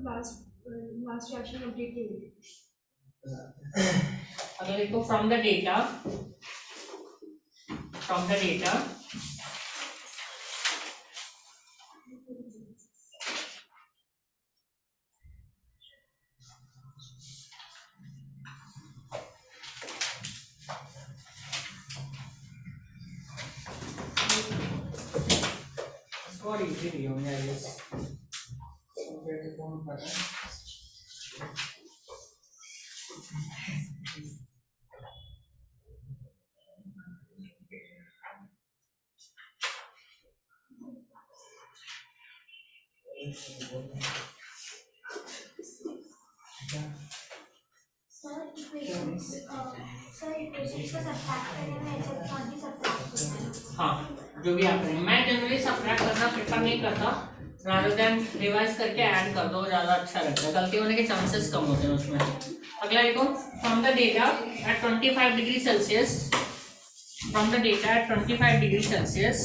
लास्ट रिएक्शन कंप्लीट नहीं हुई। अगर देखो फ्रॉम द डेटा और इजी नहीं होंगे आई गेस कंपेयर टू कौन पता है। सर इक्वेशन को सब्ट्रैक्ट करने में ऐसा कौन सी सब्ट्रैक्ट करना है? हाँ जो भी आप करेंगे, मैं जनरली सब्ट्रैक्ट करना प्रेफर नहीं करता, रादर देन रिवाइज करके ऐड कर दो, ज़्यादा अच्छा रहता है, गलती होने के चांसेस कम होते हैं उसमें। अगला देखो from the data eight 25 degree Celsius, from the data eight 25 degree Celsius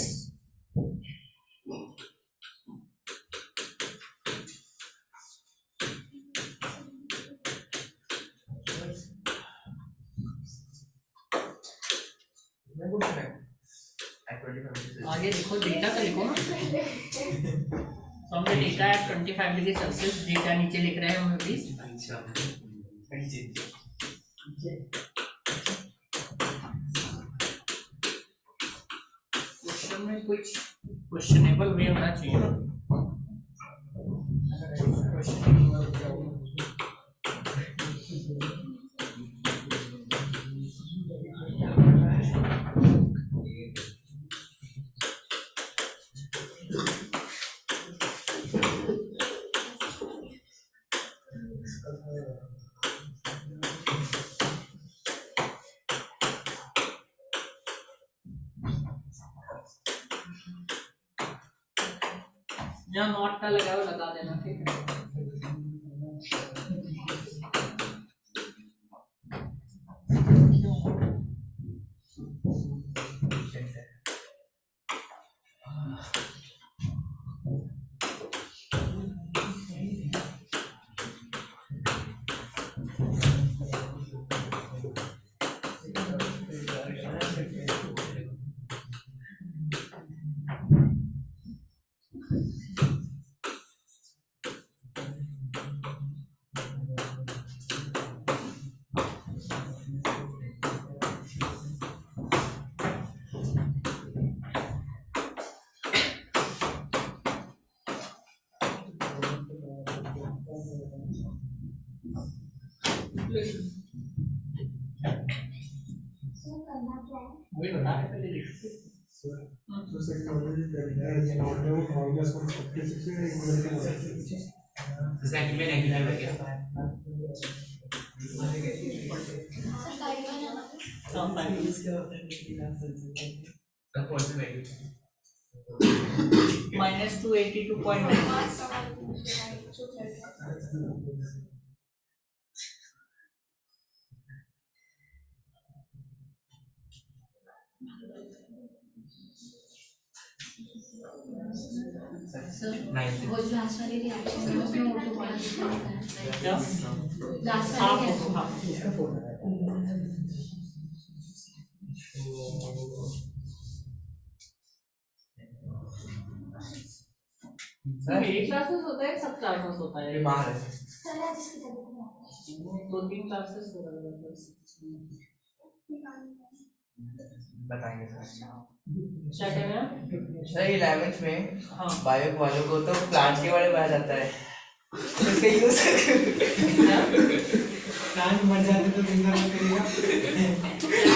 आगे देखो डेटा तो लिखो ना, from the data eight 25 degree Celsius, data नीचे लिख रहे हैं हम प्लीज। क्वेश्चन में कुछ क्वेश्चनेबल वे होना चाहिए ना, अगर ऐसा क्वेश्चन नहीं हुआ तो क्या होगा। जहाँ नॉट का लगा हो लगा देना, ठीक है। करना क्या है? वही बता रहे पहले लिख तो second order delta is not down minus 156 है इक्वल टू सेकंड में नेगेटिव है क्या माइनस 282.9। नाइस। वो जो लास्ट वाली रिएक्शन है उसमें वो तो बड़ा different है। क्या लास्ट हाँ वाली फोटो हाँ उसका फोटो है मेरी क्लासेस होता है सब क्लासेस होता है बीमार है। सर आज इसकी तबीयत खराब है। 2-3 क्लासेस हो रहा है बताएंगे सर। क्या कह रहे हैं सर 11th में हाँ बायो वालों को तो प्लांट के बारे में बताया जाता है, उसका यूज प्लांट मर जाते तो जिंदा नहीं करेगा।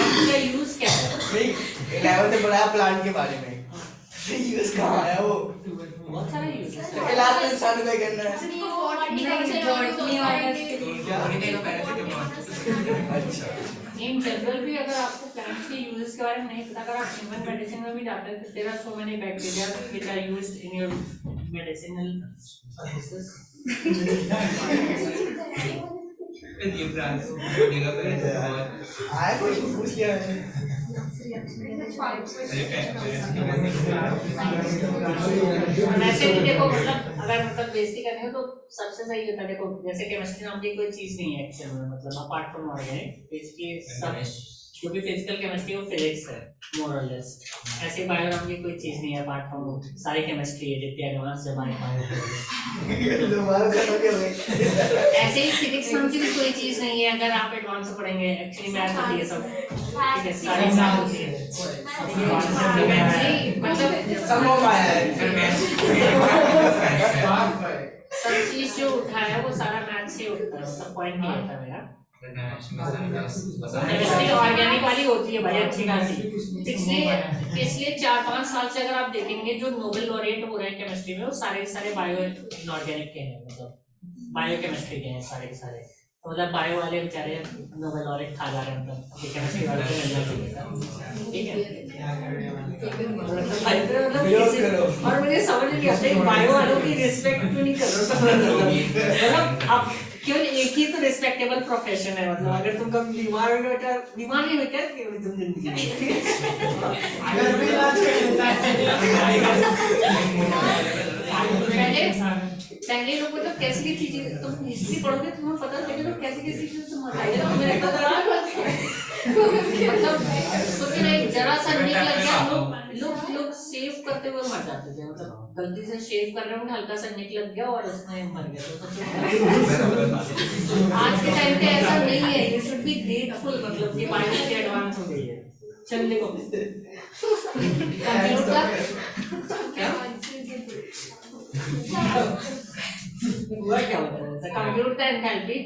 आपका यूज क्या है नहीं 11th में पढ़ाया प्लांट के बारे में, यूज कहाँ आया वो? बहुत सारे यूज ये लास्ट में इंसान को करना है। अच्छा इन जनरल भी अगर आपको प्लांट्स के यूजेस के बारे में नहीं पता, अगर आप ह्यूमन मेडिसिन में भी जाते हैं तो there are so many bacteria which are used in your medicinal services. ये ब्रांच बोलेगा पहले आया कोई पूछ लिया मैंने। वैसे भी देखो मतलब अगर मतलब बेसिक करनी हो तो सबसे सही होता है, देखो जैसे केमिस्ट्री नाम की कोई चीज नहीं है एक्चुअल में, मतलब अपार्ट फ्रॉम ऑर्गेनिक बेसिकली सब जो भी फिजिकल केमिस्ट्री वो फिजिक्स है मोर और लेस। ऐसे बायो नाम की कोई चीज नहीं है अपार्ट फ्रॉम सारी केमिस्ट्री है जितनी एडवांस है हमारे बायो। दोबारा खत्म हो गया। ऐसे ही फिजिक्स नाम की भी कोई चीज नहीं है अगर आप एडवांस से पढ़ेंगे, एक्चुअली मैथ होती है सब, ठीक है सारी मैथ होती है मतलब सब हो पाया है। सब चीज जो उठाया वो सारा मैथ से उठता है, मतलब पॉइंट नहीं होता मेरा। केमिस्ट्री ऑर्गेनिक वाली होती है भाई अच्छी खासी। पिछले 4-5 साल से अगर आप देखेंगे जो नोबेल लॉरेट हो रहे हैं केमिस्ट्री में वो सारे बायो इनऑर्गेनिक के हैं, मतलब बायो केमिस्ट्री के हैं सारे के सारे। तो मतलब बायो वाले बेचारे नोबेल लॉरेट खा जा रहे हैं, मतलब केमिस्ट्री वाले को मिलना चाहिए, ठीक है। और मुझे समझ नहीं आता बायो वालों की रिस्पेक्ट क्यों नहीं कर रहे, मतलब आप केवल एक ही तो रिस्पेक्टेबल प्रोफेशन है, मतलब अगर तुम कभी बीमार हो बेटा बीमार नहीं होता केवल तुम जिंदगी अगर भी इलाज कर लेता पहले लोग मतलब कैसी की चीजें तुम हिस्ट्री पढ़ोगे तुम्हें पता चलेगा तो कैसी कैसी चीजें तुम बताइए तो मेरे को मतलब सोचो नहीं जरा सा निक लग गया लोग शेव करते हुए मर जाते थे, मतलब गलती से शेव कर रहे हैं हल्का सा निक लग गया और उसमें मर गया। तो आज के टाइम पे ऐसा नहीं है, यू शुड बी ग्रेटफुल, मतलब कि बायोलॉजी एडवांस हो गई है। चल देखो हुआ क्या होता है कंप्यूटर एंथैल्पी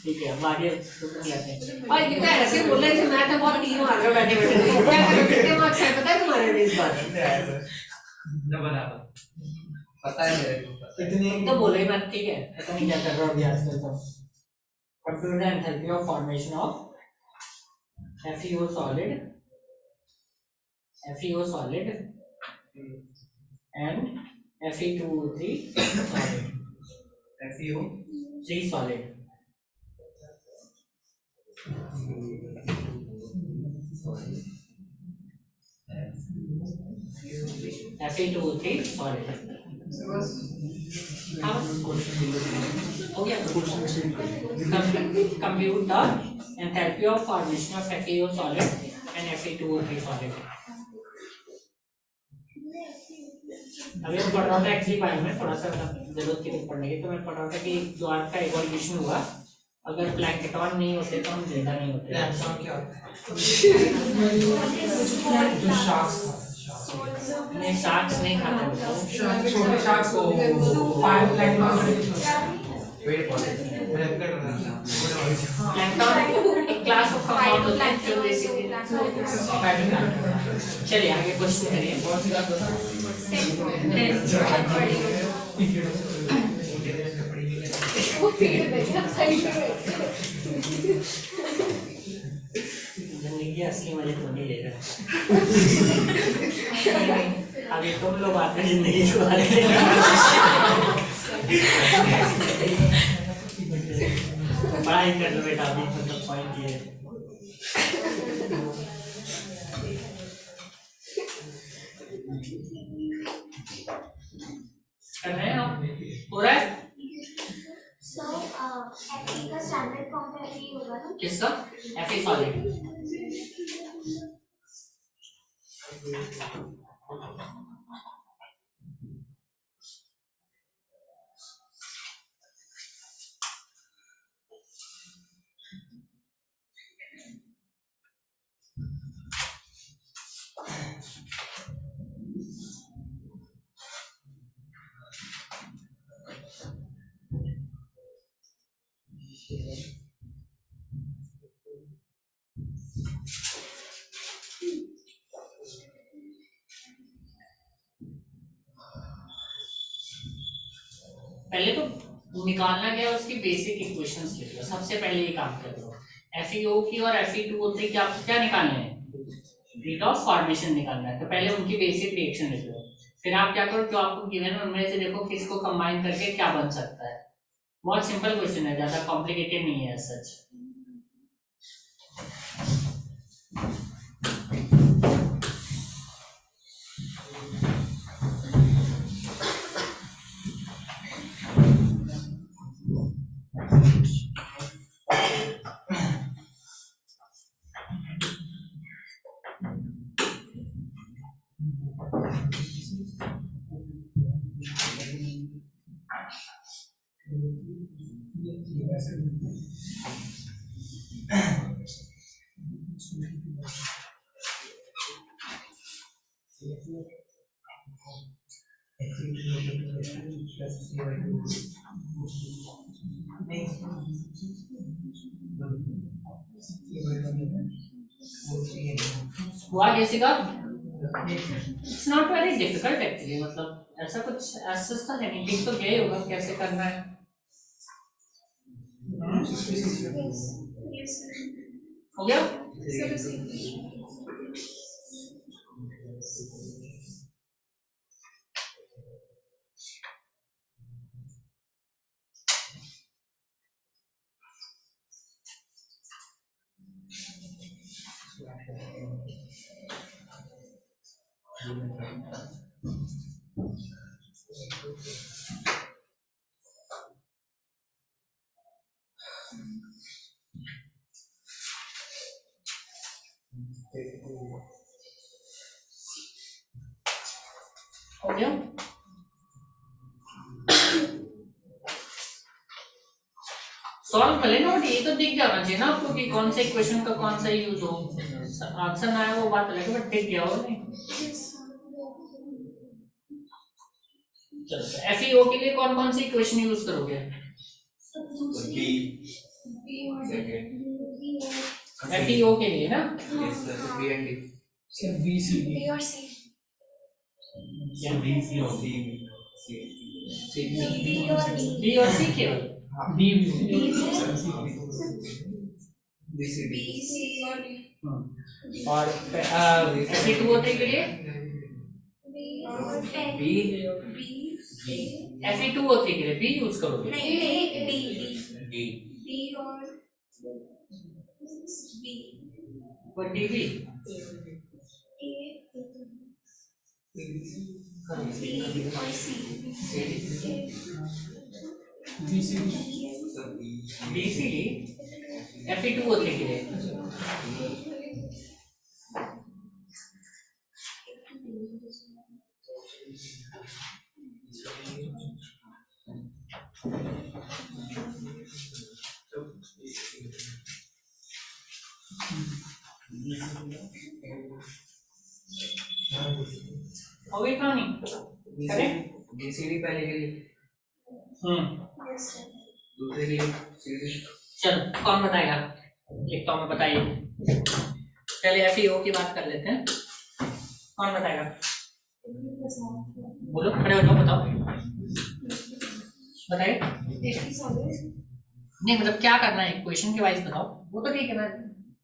ठीक है, अब आगे लेते हैं। और ये तो ऐसे बोल रहे थे मैं तो बहुत तीन मार रहा बैठे बैठे क्या करोगे, कितने मार्क्स है पता है तुम्हारे लिए इस बार? पता है मेरे को। इतने तो बोले ही मत, ठीक है पता नहीं क्या कर रहा हूँ अभी आजकल। तो computer enthalpy of formation of FeO solid and Fe2O3 solid. FeO3 solid. Fe2O3 solid. Oh yeah. Compute the enthalpy of formation of FeO solid and Fe2O3 solid. अभी मैं पढ़ रहा था एक्चुअली बायो में थोड़ा सा जरूरत थी पढ़ने की, तो मैं पढ़ रहा था कि जो आपका इवोल्यूशन हुआ अगर प्लैंकटन नहीं होते तो हम जिंदा नहीं होते। प्लैंकटन क्या होता है? जो शार्क्स नहीं शार्क्स नहीं खाते, छोटे शार्क्स को फायर प्लैंकटन पेड़ पौधे। प्लैंकटन एक क्लास ऑफ कंपाउंड होता है जो बेसिकली चलिए आगे क्वेश्चन करिए। जिंदगी असली मजे तो नहीं ले रहा अभी तुम लोग आते जिंदगी छुड़ाने पढ़ाई कर लो बेटा, अभी मतलब पॉइंट ये है। Fe का स्टैंडर्ड फॉर्म पे Fe होगा ना? किसका? Fe solid. पहले तो निकालना क्या है, उसकी बेसिक इक्वेशंस लिख लो, सबसे पहले ये काम कर लो। FeO की और Fe2O3 क्या क्या निकालने हैं? रेट ऑफ फॉर्मेशन निकालना है, तो पहले उनकी बेसिक रिएक्शन लिख लो। फिर आप क्या करो, जो आपको गिवन है उनमें से देखो किसको कंबाइन करके क्या बन सकता है। बहुत सिंपल क्वेश्चन है, ज्यादा कॉम्प्लिकेटेड नहीं है सच। हुआ कैसे का? It's not very difficult actually, मतलब ऐसा कुछ ऐसा है नहीं, ठीक तो क्या ही होगा, कैसे करना है। हो गया? हो गया? सॉल्व कर लेना, बट ये तो दिख जाना चाहिए ना आपको कि कौन से इक्वेशन का कौन सा यूज हो। आंसर ना आया वो बात अलग है, बट दिख गया हो नहीं। चलो FeO के लिए कौन कौन सी इक्वेशन यूज करोगे? FeO के लिए ना B और C B और C केवल? और Fe2O3 के लिए? Fe2O3 के लिए B यूज करोगे? D और B What DB? और C BCD Fe2O3 के लिए? हो गई कहानी? करेक्ट? BCD पहले के लिए, दूसरे के लिए CD। चलो कौन बताएगा? लिखता हूँ मैं, बताइए। पहले FeO की बात कर लेते हैं, कौन बताएगा? बोलो, खड़े हो जाओ, बताओ, बताइए। नहीं मतलब क्या करना है, क्वेश्चन के वाइज बताओ। वो तो ठीक है ना,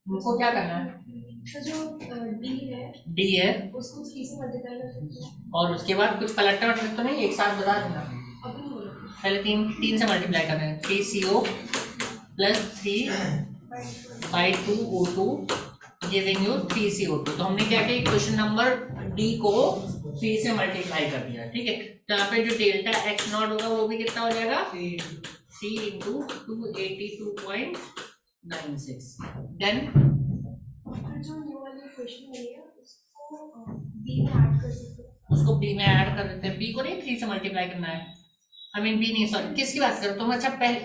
उनको क्या करना है? तो जो D है उसको 3 से मल्टीप्लाई कर सकते हैं। और उसके बाद कुछ कलेक्टर तो नहीं, एक साथ बता देना। अभी बोलो। पहले 3 से मल्टीप्लाई करना है। 3CO plus 3 by 2O2 giving you 3CO2। तो हमने क्या किया, क्वेश्चन नंबर D को 3 से मल्टीप्लाई कर दिया, ठीक है। तो यहाँ पे जो डेल्टा X नॉट होगा वो भी कितना हो जाएगा? C into 282.96. Then जो ये वाली क्वेश्चन है उसको बी में ऐड कर सकते हैं। उसको बी में ऐड कर देते हैं। बी को नहीं 3 से मल्टीप्लाई करना है, आई मीन बी नहीं, सॉरी किसकी बात कर रहे हो तुम? अच्छा पहले,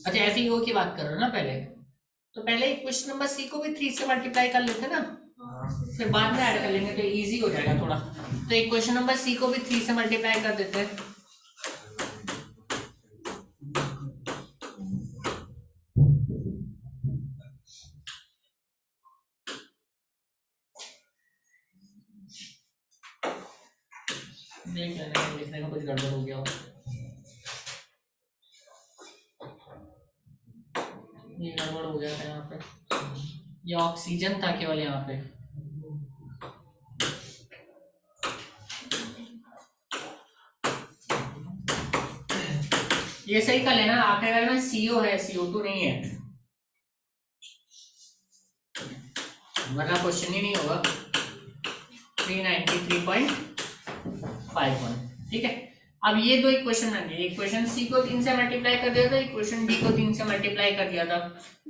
अच्छा FEO की बात कर रहे हो ना पहले, तो पहले क्वेश्चन नंबर सी को भी 3 से मल्टीप्लाई कर लेते ना, फिर बाद में ऐड कर लेंगे तो इजी हो जाएगा थोड़ा। तो एक क्वेश्चन नंबर सी को भी 3 से मल्टीप्लाई कर देते हैं। लिखने में कुछ गड़बड़ हो गया हो, ये गड़बड़ हो गया था यहाँ पे, ये ऑक्सीजन था केवल यहाँ पे। ये सही कर लेना, आखिर में CO है, CO2 नहीं है, वरना क्वेश्चन ही नहीं होगा। 393.51, ठीक है। अब ये दो इक्वेशन बन गई, इक्वेशन सी को 3 से मल्टीप्लाई कर दिया था, इक्वेशन डी को 3 से मल्टीप्लाई कर दिया था।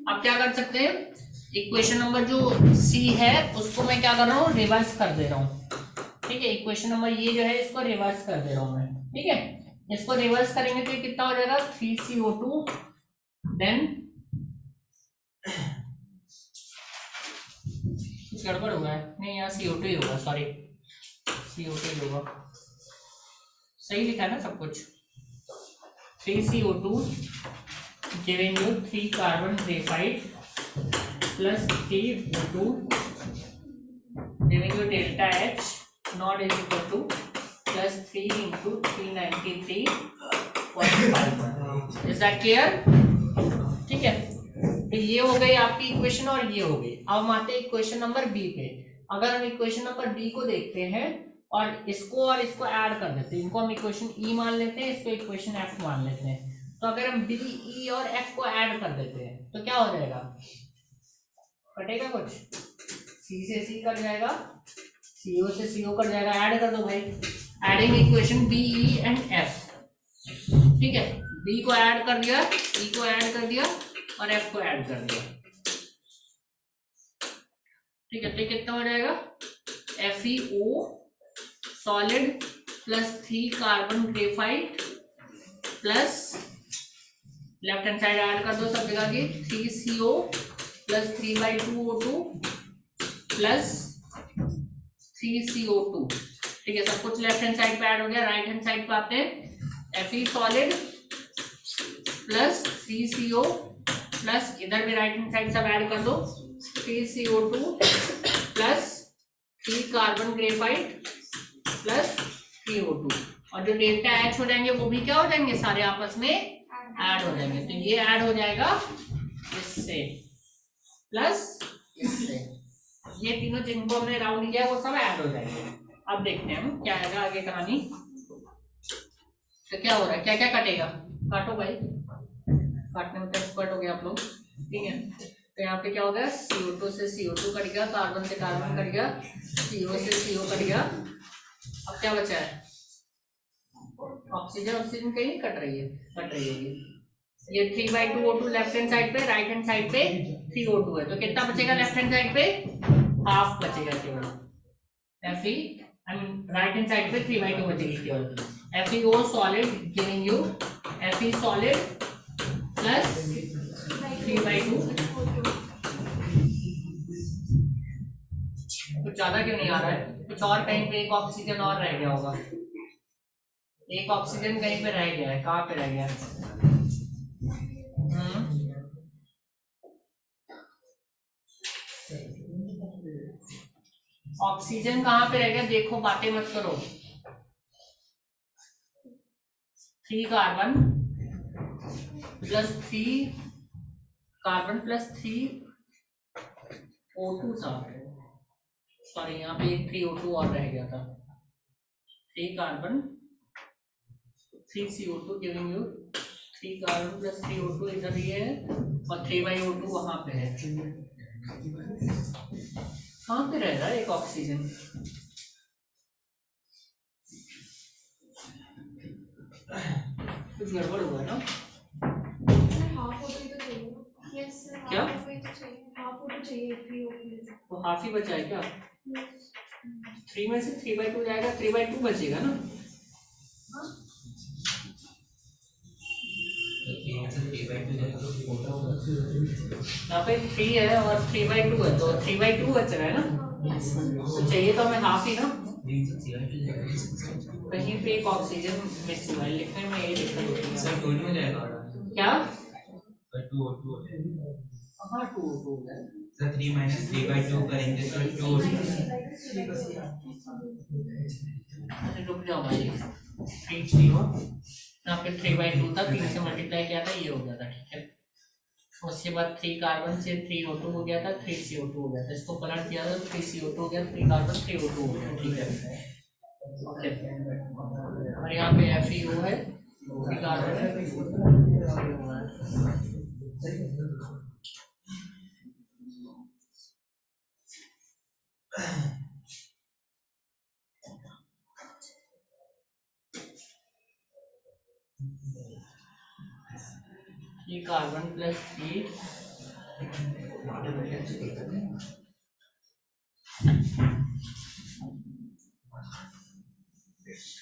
अब क्या कर सकते हैं, इक्वेशन नंबर जो सी है उसको मैं क्या कर रहा हूँ, रिवर्स कर दे रहा हूँ, ठीक है। इक्वेशन नंबर ये जो है इसको रिवर्स कर दे रहा हूँ मैं, ठीक है। इसको रिवर्स करेंगे तो कितना हो जाएगा, 3CO2 देन गड़बड़ होगा, नहीं यहाँ CO2 ही होगा, सॉरी CO2 ही होगा, सही लिखा है ना सब कुछ। 3CO2 giving you 3 carbon graphite plus 3O2 giving you delta H not is equal to plus 3 into 393.51. Is that clear? ठीक है, तो ये हो गई आपकी इक्वेशन और ये हो गई। अब हम आते हैं इक्वेशन नंबर बी पे। अगर हम इक्वेशन नंबर बी को देखते हैं और इसको ऐड कर देते हैं, इनको हम इक्वेशन ई मान लेते हैं, इसको इक्वेशन एफ मान लेते हैं। तो अगर हम बी, ई और एफ को ऐड कर देते हैं तो क्या हो जाएगा, कटेगा कुछ, सी से सी कट जाएगा, सीओ से सीओ कट जाएगा, ऐड कर दो भाई। Adding equation B, E and F, ठीक है। बी को ऐड कर दिया, ई को ऐड कर दिया और एफ को ऐड कर दिया, ठीक है। तो कितना हो जाएगा, FeO solid plus 3 carbon graphite plus left hand side add कर दो सब जगह की, 3CO plus 3/2O2 plus 3CO2, ठीक है। सब कुछ लेफ्ट हैंड साइड पे ऐड हो गया। राइट हैंड साइड पे आते हैं, Fe solid plus 3CO plus इधर भी राइट हैंड साइड सब ऐड कर दो, 3CO2 plus 3 carbon graphite plus 3O2, और जो डेल्टा H हो जाएंगे वो भी क्या हो जाएंगे, सारे आपस में ऐड हो जाएंगे। तो ये ऐड हो जाएगा इससे प्लस इससे, ये तीनों जिनको हमने राउंड किया वो सब ऐड हो जाएंगे। अब देखते हैं हम क्या आएगा आगे कहानी। तो क्या हो रहा है, क्या क्या कटेगा, काटो भाई, काटने में एक्सपर्ट हो गया आप लोग, ठीक है। तो यहाँ पे क्या हो गया, CO2 से CO2 कट गया, कार्बन से कार्बन कट गया, CO से CO कट गया। अब क्या बचा है, ऑक्सीजन, ऑक्सीजन कहीं नहीं कट रही है, कट रही है ये 3/2O2 लेफ्ट हैंड साइड पे, राइट हैंड साइड पे 3O2 है, तो कितना बचेगा लेफ्ट हैंड साइड पे, हाफ बचेगा केवल। Fe, I mean right hand side पे 3/2 बचेगी केवल। FeO solid giving you Fe solid plus 3/2। कुछ ज्यादा क्यों नहीं आ रहा है, कुछ और कहीं पे एक ऑक्सीजन और रह गया होगा, एक ऑक्सीजन कहीं पे रह गया है, कहाँ पे रह गया है, ऑक्सीजन कहाँ पे रह गया, देखो बातें मत करो। 3 carbon plus 3 carbon plus 3O2 था, सॉरी यहाँ पे 3O2 और रह गया था। 3 carbon 3CO2 giving you 3 carbon plus 3O2 इधर ये है और 3/O2 वहां पे है। कहाँ पे रह रहा है एक ऑक्सीजन, कुछ गड़बड़ हुआ ना? हाफ ओटी तो चाहिए। यस सर, क्या? हाफ ओटी तो चाहिए। हाफ ओटी चाहिए 3 ओटी। तो हाफ ही बचा है क्या? 3 में से 3/2 जाएगा, 3/2 बचेगा ना? यहाँ पे 3 है और 3/2 है, तो 3/2 बच रहा है ना? तो चाहिए तो हमें हाफ ही ना। कहीं पे एक ऑक्सीजन मिस हुआ है, लिखने में ये दिक्कत होती है। सर 2 हो जाएगा क्या? 2 हो जाएगा हाँ 2 है। सर 3 - 3/2 करेंगे तो 2 हो जाएगा। अरे रुक जाओ भाई, 3 हो, यहाँ पे 3/2 था, 3 से मल्टीप्लाई किया था, ये हो गया था, ठीक है। उसके बाद 3 कार्बन से 3O2 हो गया था, 3CO2 हो गया था, इसको पलट दिया था, 3CO2 हो गया, 3 कार्बन 3O2 हो गया, ठीक है। ओके, और यहाँ पे FeO है, 3 कार्बन है, ये carbon plus 3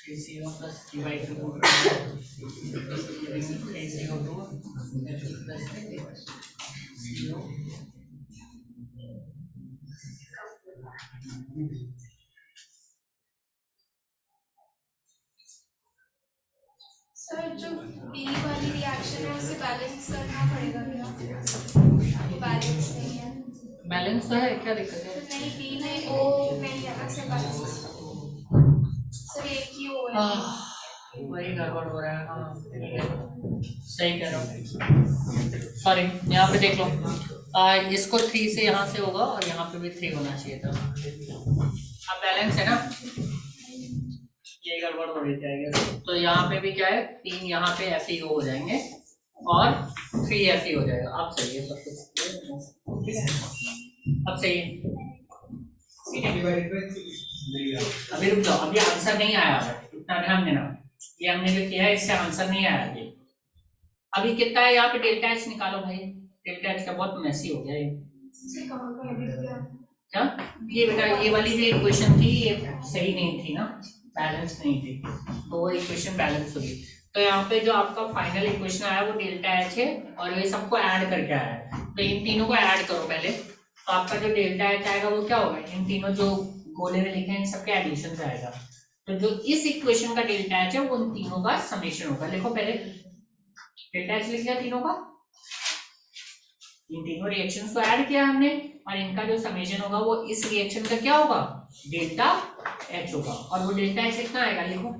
3CO plus 3/2 3CO2 plus CO। Sir जो बी वाली रिएक्शन है उसे बैलेंस करना पड़ेगा क्या? बैलेंस नहीं है बैलेंस तो है, क्या दिक्कत तो है? नहीं, बी में ओ नहीं है ना सर, बैलेंस सर एक ही ओ है। वही गड़बड़ हो रहा है। हाँ ठीक है, सही कह रहा हूँ, सॉरी। यहाँ पे देख लो, इसको 3 से यहाँ से होगा और यहाँ पे भी 3 होना चाहिए था। अब बैलेंस है ना, ये गड़बड़ हो रही थी। तो यहाँ पे भी क्या है, 3 यहाँ पे FeO हो जाएंगे और 3 Fe हो जाएगा। अब सही है सब कुछ, ठीक है, अब सही है, ठीक है। अभी रुक जाओ, अभी आंसर नहीं आया है, इतना ध्यान देना। ये हमने जो किया है इससे आंसर नहीं आया अभी। अभी कितना है यहाँ पे, डेल्टा H निकालो भाई। डेल्टा H का बहुत मैसी हो गया ये। सर कहाँ का एडिट किया? क्या? ये बेटा, ये वाली जो इक्वेशन थी ये सही नहीं थी ना, बैलेंस नहीं थी, तो वो इक्वेशन बैलेंस होगी। तो यहाँ पे जो आपका फाइनल इक्वेशन आया वो डेल्टा H है और ये सबको ऐड करके आया है। तो इन तीनों को ऐड करो पहले, तो आपका जो डेल्टा H आएगा वो क्या होगा, इन तीनों जो गोले में लिखे हैं इन सबके एडिशन से आएगा। तो जो इस इक्वेशन का डेल्टा H है वो उन तीनों का समेशन होगा। लिखो पहले, डेल्टा H लिख दिया तीनों का, इन तीनों रिएक्शंस को ऐड किया हमने और इनका जो समेशन होगा वो इस रिएक्शन का क्या होगा, डेल्टा H होगा। और वो डेल्टा H कितना आएगा, लिखो।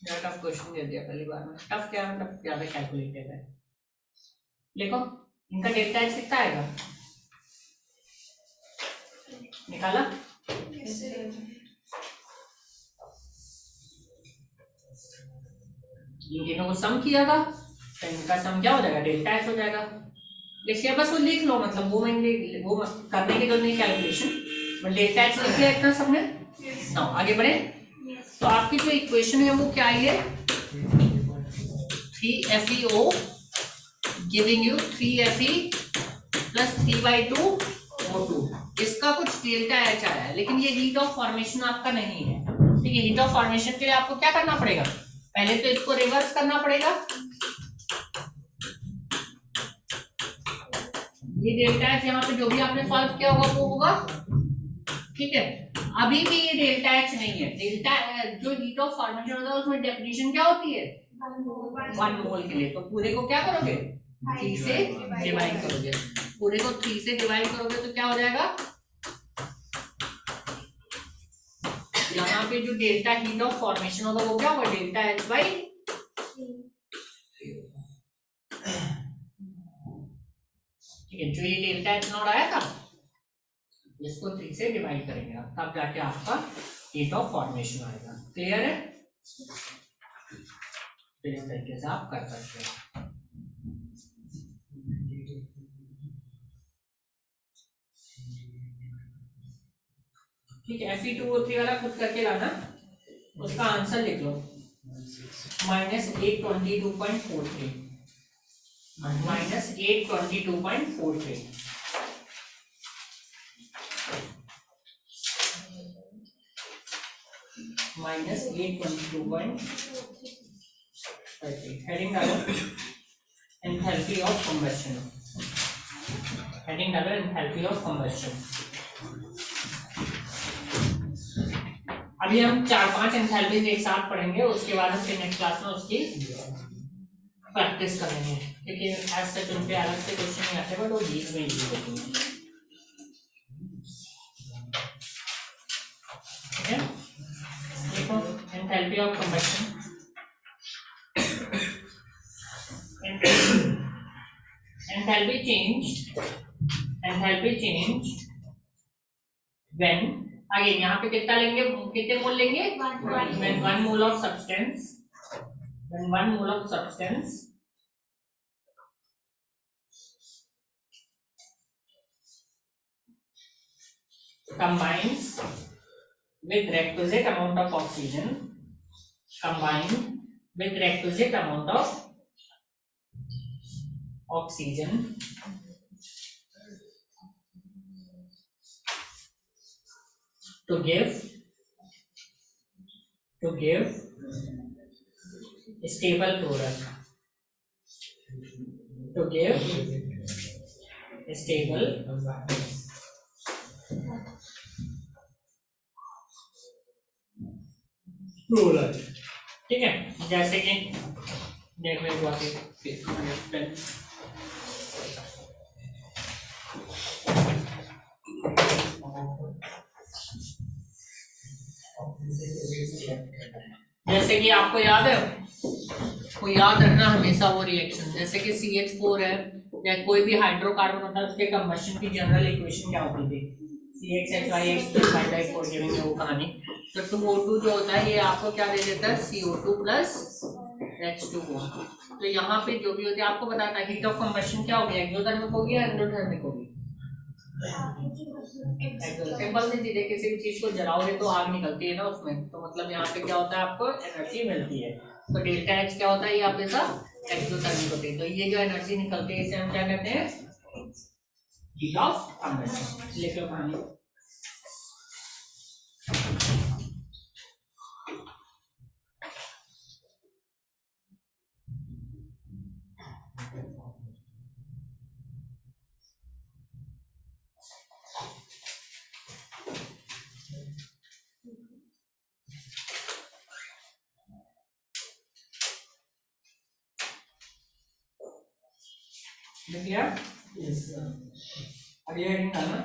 टफ क्वेश्चन दे दिया पहली बार में, टफ क्या मतलब ज्यादा कैलकुलेटेड है। लिखो इनका डेल्टा H कितना आएगा, निकाला? इन तीनों को सम किया था तो इनका सम क्या हो जाएगा, डेल्टा H हो जाएगा। देखिए बस वो लिख लो, मतलब वो मैंने वो करने की जरूरत नहीं कैलकुलेशन, बट डेल्टा H लिख लिया इतना सबने। ना आगे बढ़े, तो आपकी जो इक्वेशन है वो क्या है, 3FeO giving you 3Fe plus 3/2 O2। इसका कुछ डेल्टा H आया है, लेकिन ये हीट ऑफ फॉर्मेशन आपका नहीं है, ठीक है। हीट ऑफ फॉर्मेशन के लिए आपको क्या करना पड़ेगा, पहले तो इसको रिवर्स करना पड़ेगा। ये डेल्टा H यहाँ पे जो भी आपने सॉल्व किया होगा वो होगा, ठीक है। अभी भी ये डेल्टा H नहीं है। डेल्टा जो हीट ऑफ फॉर्मेशन होता है उसमें डेफिनेशन क्या होती है, 1 मोल के लिए। तो पूरे को क्या करोगे, 3 से डिवाइड करोगे, पूरे को 3 से डिवाइड करोगे तो क्या हो जाएगा, यहाँ पे जो डेल्टा हीट ऑफ फॉर्मेशन होगा वो क्या होगा, डेल्टा H बाई 3। ठीक है, जो ये डेल्टा H नॉट आया था इसको 3 से डिवाइड करेंगे तब जाके आपका हीट ऑफ फॉर्मेशन आएगा। क्लियर है? तो इस तरीके से आप कर सकते हैं। ठीक है, Fe2O3 वाला खुद करके लाना, उसका आंसर लिख लो -822.43 -822.43 -822.43 हेडिंग डालो एंथैल्पी ऑफ कंबस्शन हेडिंग डालो एंथैल्पी ऑफ कंबस्शन अभी हम 4-5 एंथैल्पी एक साथ पढ़ेंगे उसके बाद हम फिर नेक्स्ट क्लास में उसकी प्रैक्टिस करेंगे क्योंकि एज सच उन पे अलग से क्वेश्चन नहीं आते बट वो बीच में यूज होते हैं ठीक है देखो enthalpy of combustion enthalpy change when again यहाँ पे कितना लेंगे कितने मोल लेंगे when 1 mole of substance combines with requisite amount of oxygen to give stable product ठीक है जैसे कि देख लो जैसे कि आपको याद है वो याद रखना हमेशा वो रिएक्शन जैसे कि CH4 है या कोई भी हाइड्रोकार्बन होता है उसके कंबशन की जनरल इक्वेशन क्या होती थी CHHYX+5/4 गिविंग वो कहानी तो 2O2 जो होता है ये आपको क्या दे देता है CO2 + H2O तो यहाँ पे जो भी होती है आपको बताता है हीट ऑफ कंबशन क्या होगी एक्सोथर्मिक होगी या एंडोथर्मिक होगी सिंपल सी चीज है किसी भी चीज को जलाओगे तो आग निकलती है ना उसमें तो मतलब यहाँ पे क्या होता है आपको एनर्जी मिलती है तो डेल्टा H क्या होता है ये आपके साथ एक्सोथर्मिक होती है तो ये जो एनर्जी निकलती है इसे हम क्या कहते हैं हीट ऑफ कंबशन लिख लो कहानी देखिए अब ये हेडिंग डालना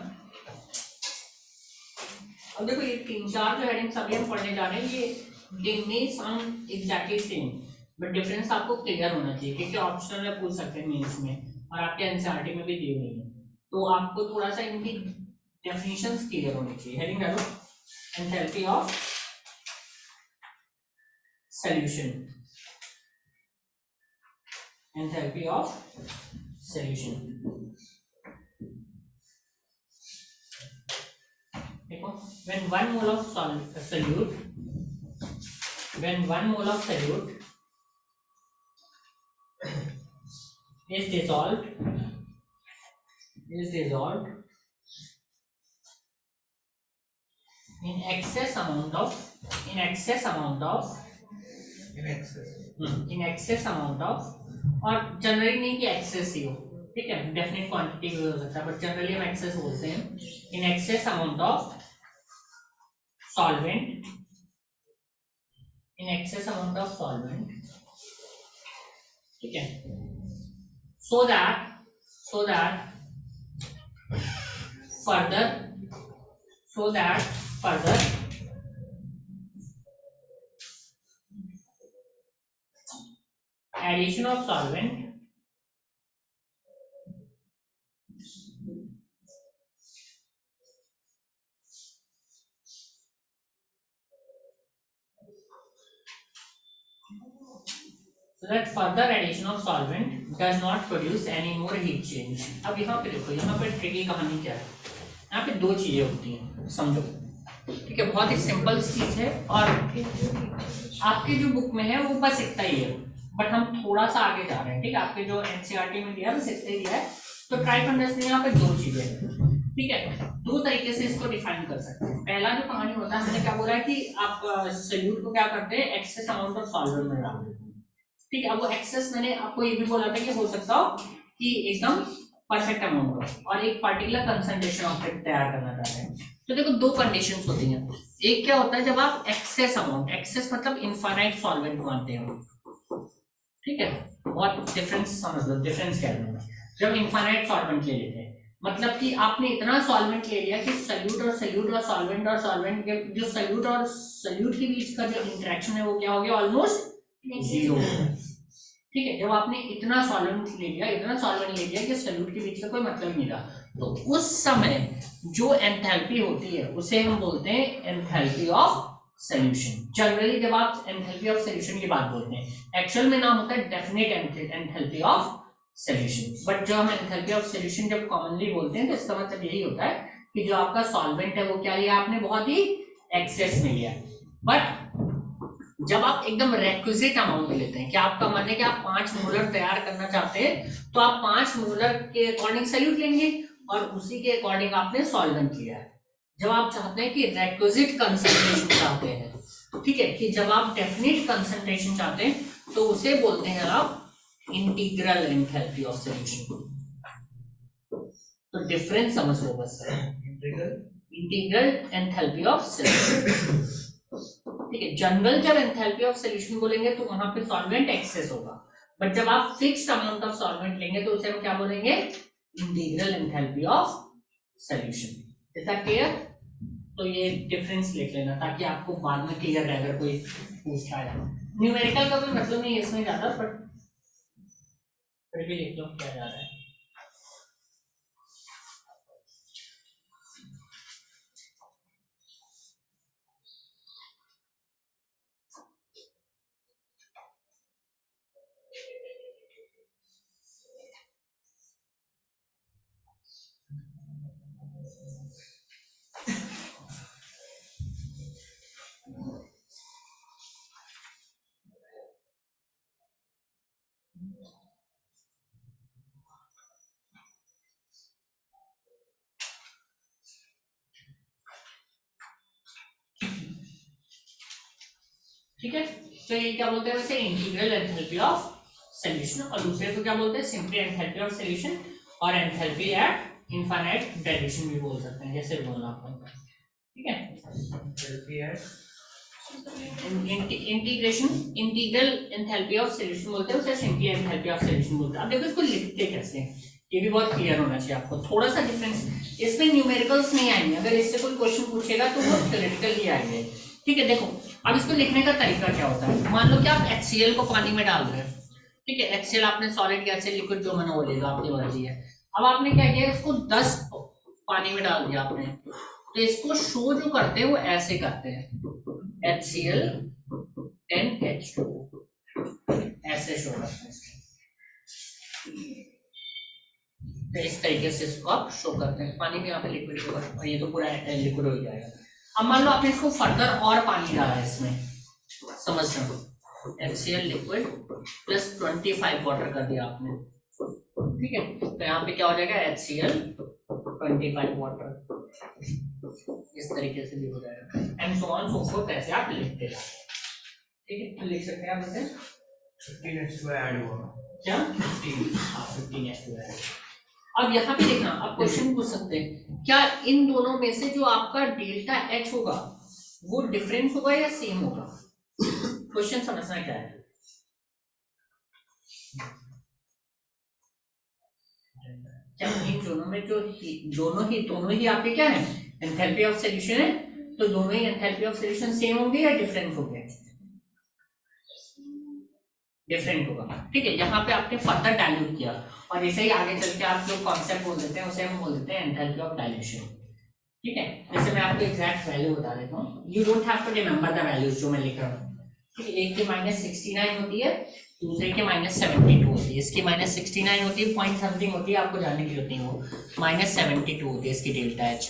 अब देखो ये 3-4 जो हेडिंग्स अभी हम पढ़ने जा रहे हैं ये they may sound exactly same but difference आपको क्लियर होना चाहिए क्योंकि ऑप्शनल में पूछ सकते हैं मेंस में और आपके एनसीईआरटी में भी दी हुई है तो आपको थोड़ा सा इनकी डेफिनेशंस क्लियर होनी चाहिए हेडिंग डालो enthalpy of solution enthalpy of solution देखो when 1 mole of solute is dissolved in excess amount of और जनरली नहीं कि एक्सेस ही हो ठीक है डेफिनेट क्वांटिटी भी हो सकता है बट जनरली हम एक्सेस बोलते हैं in excess amount of solvent ठीक है so that further addition of solvent does not produce any more heat change अब यहाँ पे देखो यहाँ पे ट्रिकी कहानी क्या है यहाँ पे दो चीजें होती हैं समझो ठीक है, बहुत ही सिंपल चीज है और आपके जो बुक में है वो बस इतना ही है, बट हम थोड़ा सा आगे जा रहे हैं। ठीक है, आपके जो एनसीईआरटी में दिया है बस इतना ही दिया है। तो ट्राई टू अंडरस्टैंड यहाँ पे दो चीजें हैं। ठीक है, दो तरीके से इसको डिफाइन कर सकते हैं। पहला जो कहानी होता है, मैंने क्या बोला है कि आप सॉल्यूट को क्या करते हैं, एक्सेस अमाउंट ऑफ सॉल्वेंट में डाल देते हैं। ठीक है, अब वो एक्सेस मैंने आपको ये भी बोला था कि हो सकता हो कि एकदम परफेक्ट अमाउंट हो और एक पर्टिकुलर कंसंट्रेशन ऑफ इट तैयार करना चाहते हैं। तो देखो दो कंडीशंस होती हैं। एक क्या होता है जब आप एक्सेस अमाउंट, एक्सेस मतलब इनफाइनाइट सॉल्वेंट मानते हो। ठीक है, बहुत डिफरेंस समझ लो, डिफरेंस क्या है। जब इनफाइनाइट सॉल्वेंट ले लेते हैं मतलब कि आपने इतना सॉल्वेंट ले लिया कि सॉल्यूट और सॉल्वेंट के जो सॉल्यूट और सॉल्यूट के बीच का जो इंटरेक्शन है वो क्या हो गया, ऑलमोस्ट जीरो। ठीक है, जब आपने इतना सॉल्वेंट ले लिया कि सॉल्यूट के बीच का कोई मतलब नहीं रहा, तो उस समय जो एंथैल्पी होती है उसे हम बोलते हैं एंथैल्पी ऑफ सॉल्यूशन। जनरली जब आप एंथैल्पी ऑफ सॉल्यूशन की बात बोलते हैं, एक्चुअल में नाम होता है definite enthalpy of solution. But जो हम एंथैल्पी ऑफ सॉल्यूशन जब कॉमनली बोलते हैं तो इसका मतलब यही होता है कि जो आपका सॉल्वेंट है वो क्या लिया आपने, बहुत ही एक्सेस में लिया। बट जब आप एकदम रेक्विजिट अमाउंट में लेते हैं कि आपका मन है कि आप 5 मोलर तैयार करना चाहते हैं, तो आप 5 मोलर के अकॉर्डिंग सॉल्यूट लेंगे और उसी के अकॉर्डिंग आपने सॉल्वेंट लिया है। जब आप चाहते हैं कि रेक्विजिट कंसंट्रेशन चाहते हैं, ठीक है, कि जब आप डेफिनेट कंसंट्रेशन चाहते हैं तो उसे बोलते हैं आप इंटीग्रल एंथैल्पी ऑफ सॉल्यूशन। तो डिफरेंस समझ लो बस, इंटीग्रल एंथैल्पी ऑफ सॉल्यूशन। ठीक है, जनरल जब एंथैल्पी ऑफ सॉल्यूशन बोलेंगे तो वहां पे सॉल्वेंट एक्सेस होगा, बट जब आप फिक्स्ड अमाउंट ऑफ सॉल्वेंट लेंगे तो उसे हम क्या बोलेंगे, integral enthalpy of solution. Is that clear? तो ये डिफरेंस लिख लेना ताकि आपको बाद में क्लियर रहे अगर कोई पूछ रहा है। न्यूमेरिकल का कोई मतलब नहीं है इसमें ज्यादा, बट फिर भी लिख लो क्या जा रहा है। ठीक है, तो ये क्या बोलते हैं वैसे, इंटीग्रल एंथैल्पी ऑफ सॉल्यूशन, और दूसरे को क्या बोलते हैं, सिंपली एंथैल्पी ऑफ सॉल्यूशन, और एंथैल्पी एट इनफाइनाइट डेरिवेशन भी बोल सकते हैं, जैसे बोलना आपको। ठीक है, enthalpy at integration, integral enthalpy of solution बोलते हैं उसे, सिंपली एंथैल्पी ऑफ सॉल्यूशन बोलते हैं। अब देखो इसको लिखते कैसे हैं, ये भी बहुत क्लियर होना चाहिए आपको। थोड़ा सा डिफरेंस, इसमें न्यूमेरिकल्स नहीं आएंगे, अगर इससे कोई क्वेश्चन पूछेगा तो वो थ्योरेटिकल ही आएंगे। ठीक है, देखो अब इसको लिखने का तरीका क्या होता है। मान लो कि आप HCl को पानी में डाल रहे हैं, ठीक है, HCl आपने सॉलिड गैस लिक्विड जो मैंने बोलेगा आपकी मर्जी है। अब आपने क्या किया, इसको 10 पानी में डाल दिया आपने, तो इसको शो जो करते हैं वो ऐसे करते हैं, HCl 10H2 ऐसे शो करते हैं। तो इस तरीके से इसको आप शो करते हैं, पानी में यहाँ पे लिक्विड होगा और ये तो पूरा लिक्विड हो जाएगा। अब मान लो आपने इसको फर्दर और पानी डाला है इसमें, समझ रहे हो, HCl लिक्विड प्लस 25 वाटर कर दिया आपने। ठीक है, तो यहाँ पे क्या हो जाएगा, HCl 25 वाटर, इस तरीके से भी हो जाएगा, and so on so fourth, ऐसे आप लिखते जाओ। ठीक है, तो लिख सकते हैं आप इसे 15H2 ऐड हुआ क्या, 15H2 ऐड। अब यहाँ पे देखना, आप क्वेश्चन पूछ सकते हैं, क्या इन दोनों में से जो आपका डेल्टा H होगा वो डिफरेंस होगा या सेम होगा। क्वेश्चन समझना क्या है, क्या इन दोनों में जो दोनों ही आपके क्या है, एंथैल्पी ऑफ सॉल्यूशन है, तो दोनों ही एंथैल्पी ऑफ सॉल्यूशन सेम होंगे या डिफरेंट होंगे, डिफरेंट होगा। ठीक है, यहाँ पे आपने फर्दर डाइल्यूट किया और इसे ही आगे चल के आप जो कॉन्सेप्ट बोल देते हैं उसे हम बोल देते हैं एंथैल्पी ऑफ डाइल्यूशन। ठीक है, जैसे मैं आपको एग्जैक्ट वैल्यू बता देता हूँ, you don't have to remember the values जो मैं लिख रहा हूँ। ठीक है, एक की -69 होती है, दूसरे की -72 होती है, इसकी -69 होती है, पॉइंट समथिंग होती है, आपको जानने की जरूरत नहीं, वो -72 होती है इसकी डेल्टा H।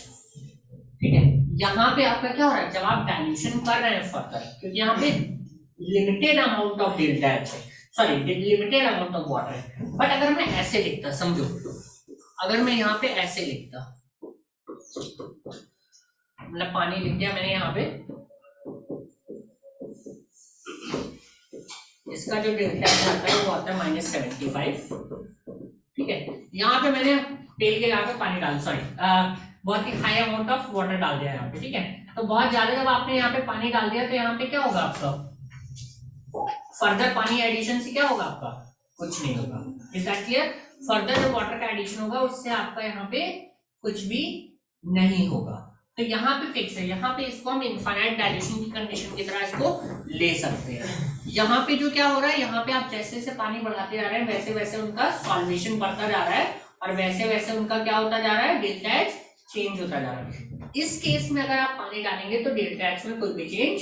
ठीक है, यहाँ पे आपका क्या हो रहा है, जब आप डाइल्यूशन कर रहे हैं फर्दर, क्योंकि यहाँ पे limited amount of delta H है, sorry limited amount of water है। बट अगर मैं ऐसे लिखता, समझो अगर मैं यहाँ पे ऐसे लिखता, मतलब पानी लिख दिया मैंने यहाँ पे, इसका जो डेल्टा एच आता है वो आता है -75, ठीक है। यहाँ पे मैंने तेल के यहाँ पे पानी डाल, सॉरी बहुत ही हाई अमाउंट ऑफ वाटर डाल दिया यहाँ पे, ठीक है। तो बहुत ज्यादा जब आपने यहाँ पे पानी डाल दिया तो यहाँ पे क्या होगा आपका, फर्दर पानी एडिशन से क्या होगा आपका, कुछ नहीं होगा। Is that clear? फर्दर जो वाटर का एडिशन होगा उससे आपका यहाँ पे कुछ भी नहीं होगा। तो यहाँ पे फिक्स है, यहाँ पे इसको हम इनफाइनाइट डाइल्यूशन की कंडीशन की तरह इसको ले सकते हैं। यहाँ पे जो क्या हो रहा है, यहाँ पे आप जैसे जैसे पानी बढ़ाते जा रहे हैं वैसे वैसे उनका सॉल्वेशन बढ़ता जा रहा है और वैसे वैसे उनका क्या होता जा रहा है, डेल्टा एच चेंज होता जा रहा है। इस केस में अगर आप पानी डालेंगे तो डेल्टा एच में कोई भी चेंज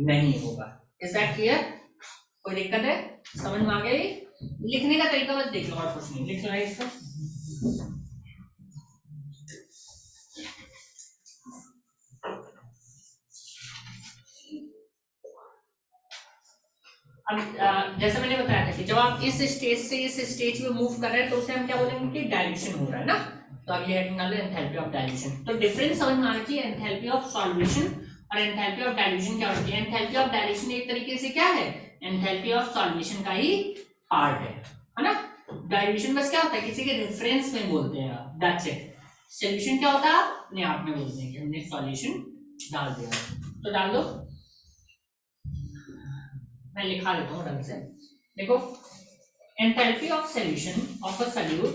नहीं होगा। Is that clear? कोई दिक्कत है, समझ में आ गई? लिखने का तरीका बस देख लो और कुछ नहीं, लिख लो इसको। अब जैसे मैंने बताया था कि जब आप इस स्टेज से इस स्टेज में मूव कर रहे हैं तो उसे हम क्या बोलेंगे कि डाइल्यूशन हो रहा है ना। तो अब ये हेडिंग डाल दो एंथैल्पी ऑफ डाइल्यूशन। तो डिफरेंस समझ में आना चाहिए, एंथैल्पी ऑफ सॉल्यूशन और एंथैल्पी ऑफ डाइल्यूशन क्या होती है। एंथैल्पी ऑफ डाइल्यूशन एक तरीके से क्या है, एंथैल्पी ऑफ सॉल्यूशन का ही पार्ट है ना। डाइल्यूशन बस क्या होता है, किसी के रेफरेंस में बोलते हैं आप, दैट्स इट। सॉल्यूशन क्या होता है, अपने आप में बोलते हैं कि हमने सॉल्यूशन डाल दिया। तो डाल दो, मैं लिखा देता हूँ ढंग से। देखो, enthalpy of solution of a solute,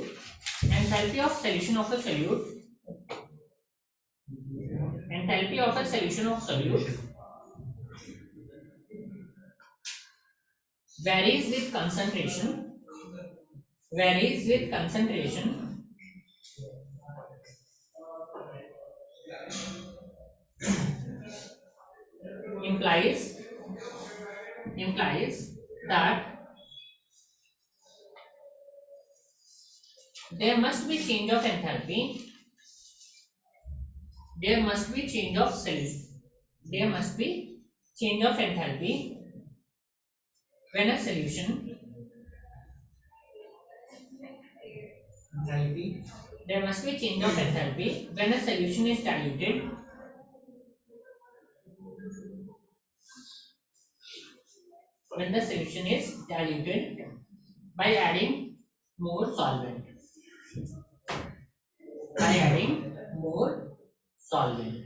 enthalpy of solution of a solute, enthalpy of a solution of solute varies with concentration, varies with concentration, implies that there must be change of enthalpy, there must be change of solution, there must be change of enthalpy when a solution, there must be change of enthalpy when a solution is diluted, when the solution is diluted by adding more solvent, by adding more solvent.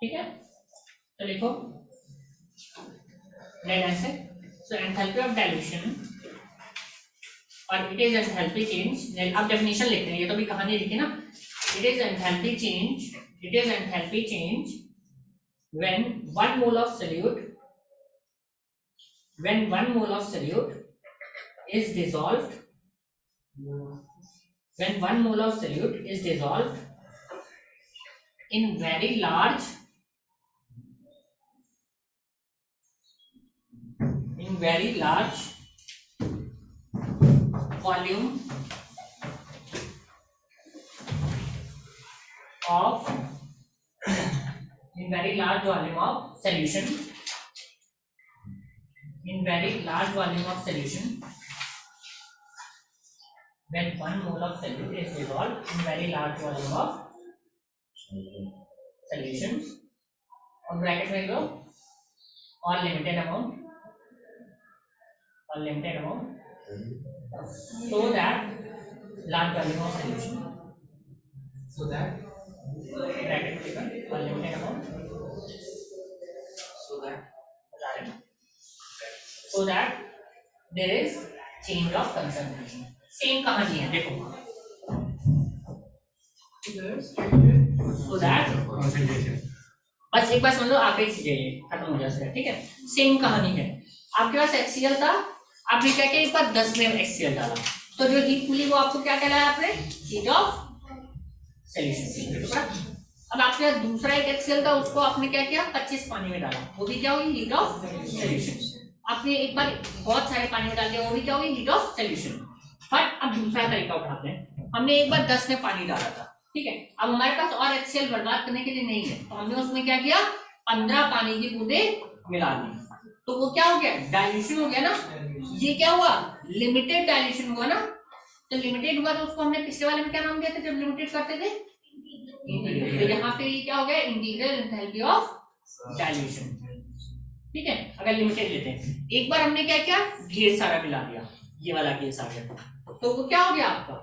ठीक है, तो लिखो ऐसे। सो enthalpy of dilution और it is enthalpy change. अब definition लिखते हैं, ये तो भी कहानी लिखी ना। It is enthalpy change, it is enthalpy change when 1 mole of solute, when 1 mole of solute is dissolved, when 1 mole of solute is dissolved in very large volume of solution, in very large volume of solution, when 1 mole of solute is dissolved in very large volume of solution, और bracket में लो और limited amount, so that large volume of solution, so that bracket में लिखो और limited amount, so that there is change of concentration. Same कहानी है, देखो so that बस एक बार समझ लो, आखिरी चीज है ये, खत्म हो जाएगा। ठीक है, सेम कहानी है। आपके पास HCl था, आपने क्या किया, एक बार 10 में HCl डाला तो जो हीट मिली वो आपको क्या कहलाया, आपने हीट ऑफ सॉल्यूशन। अब आपके पास दूसरा एक HCl था, उसको आपने क्या किया, 25 पानी में डाला, वो भी क्या हुई, हीट ऑफ सॉल्यूशन। आपने एक बार बहुत सारे पानी में डाल दिया, वो भी क्या हुई, हीट ऑफ सॉल्यूशन। बट अब दूसरा तरीका उठाते हैं। हमने एक बार 10 में पानी डाला था, ठीक है, अब हमारे पास और HCl बर्बाद करने के लिए नहीं है, तो हमने उसमें क्या किया, 15 पानी की बूंदें मिला दी, तो वो क्या हो गया, डाइल्यूशन हो गया ना। ये क्या हुआ, लिमिटेड डाइल्यूशन हुआ ना। तो लिमिटेड हुआ तो उसको हमने पिछले वाले में क्या नाम दिया था जब लिमिटेड करते थे, इंटीग्रल। तो यहाँ पे ये क्या हो गया, इंटीग्रल एंथैल्पी ऑफ डाइल्यूशन, ठीक है। अगर लिमिटेड लेते हैं, एक बार हमने क्या किया, ढेर सारा मिला दिया, ये वाला केस आ गया, तो वो क्या हो गया आपका,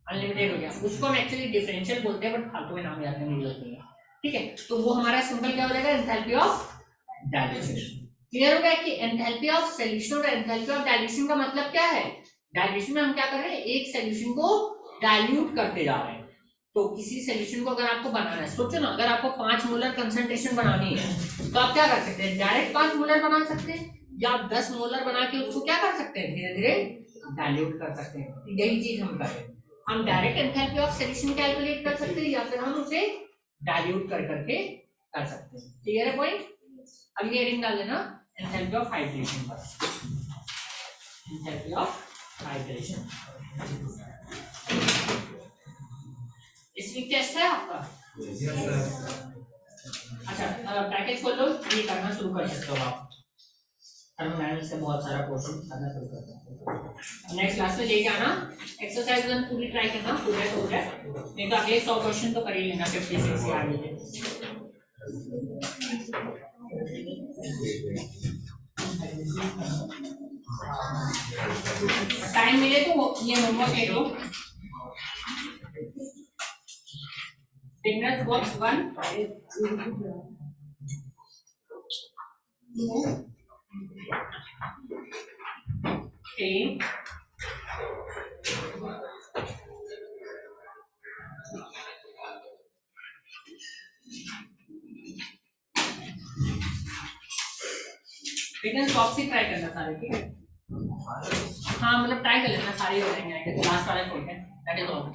अनलिमिटेड हो गया। उसको हम एक्चुअली डिफरेंशियल बोलते हैं, बट फालतू में नाम याद करने की जरूरत नहीं है, ठीक है। तो वो हमारा सिंपल क्या हो जाएगा, एंथैल्पी ऑफ डाइल्यूशन। क्लियर हो गया कि एंथैल्पी ऑफ सॉल्यूशन और एंथैल्पी ऑफ डाइल्यूशन का मतलब क्या है। डाइल्यूशन में हम क्या कर रहे हैं, एक सॉल्यूशन को डाइल्यूट करते जा रहे हैं। तो किसी सॉल्यूशन को अगर आपको बनाना है, सोचो ना, अगर आपको 5 मोलर कंसंट्रेशन बनानी है तो आप क्या कर सकते हैं, डायरेक्ट 5 मोलर बना सकते हैं, या आप 10 मोलर बना के उसको क्या कर सकते हैं, धीरे धीरे डाइल्यूट कर सकते हैं। यही चीज हम करें, हम direct enthalpy of solution calculate कर सकते हैं, या फिर हम उसे डाइल्यूट कर करके कर सकते हैं। क्लियर है पॉइंट। अब ये हेडिंग डाल देना, एंथैल्पी ऑफ हाइड्रेशन पर, एंथैल्पी ऑफ हाइड्रेशन। इसमें टेस्ट है आपका, अच्छा पैकेज खोल लो, ये करना शुरू कर सकते हो आप। थर्मोडायनामिक्स से बहुत सारा क्वेश्चन करना शुरू कर सकते हो। नेक्स्ट क्लास में लेके आना, एक्सरसाइज 1 पूरी ट्राई करना, पूरा हो जाए, नहीं तो अगले 100 क्वेश्चन तो कर ही लेना, 56 से आगे। टाइम मिले तो ये होमवर्क ले लो। Fingers box 1 3 फिटनेस बॉक्स ही ट्राई करना सारे, ठीक है। हाँ मतलब ट्राई कर लेना, सारे हो जाएंगे, लास्ट वाला छोड़ के, दैट इज ऑल।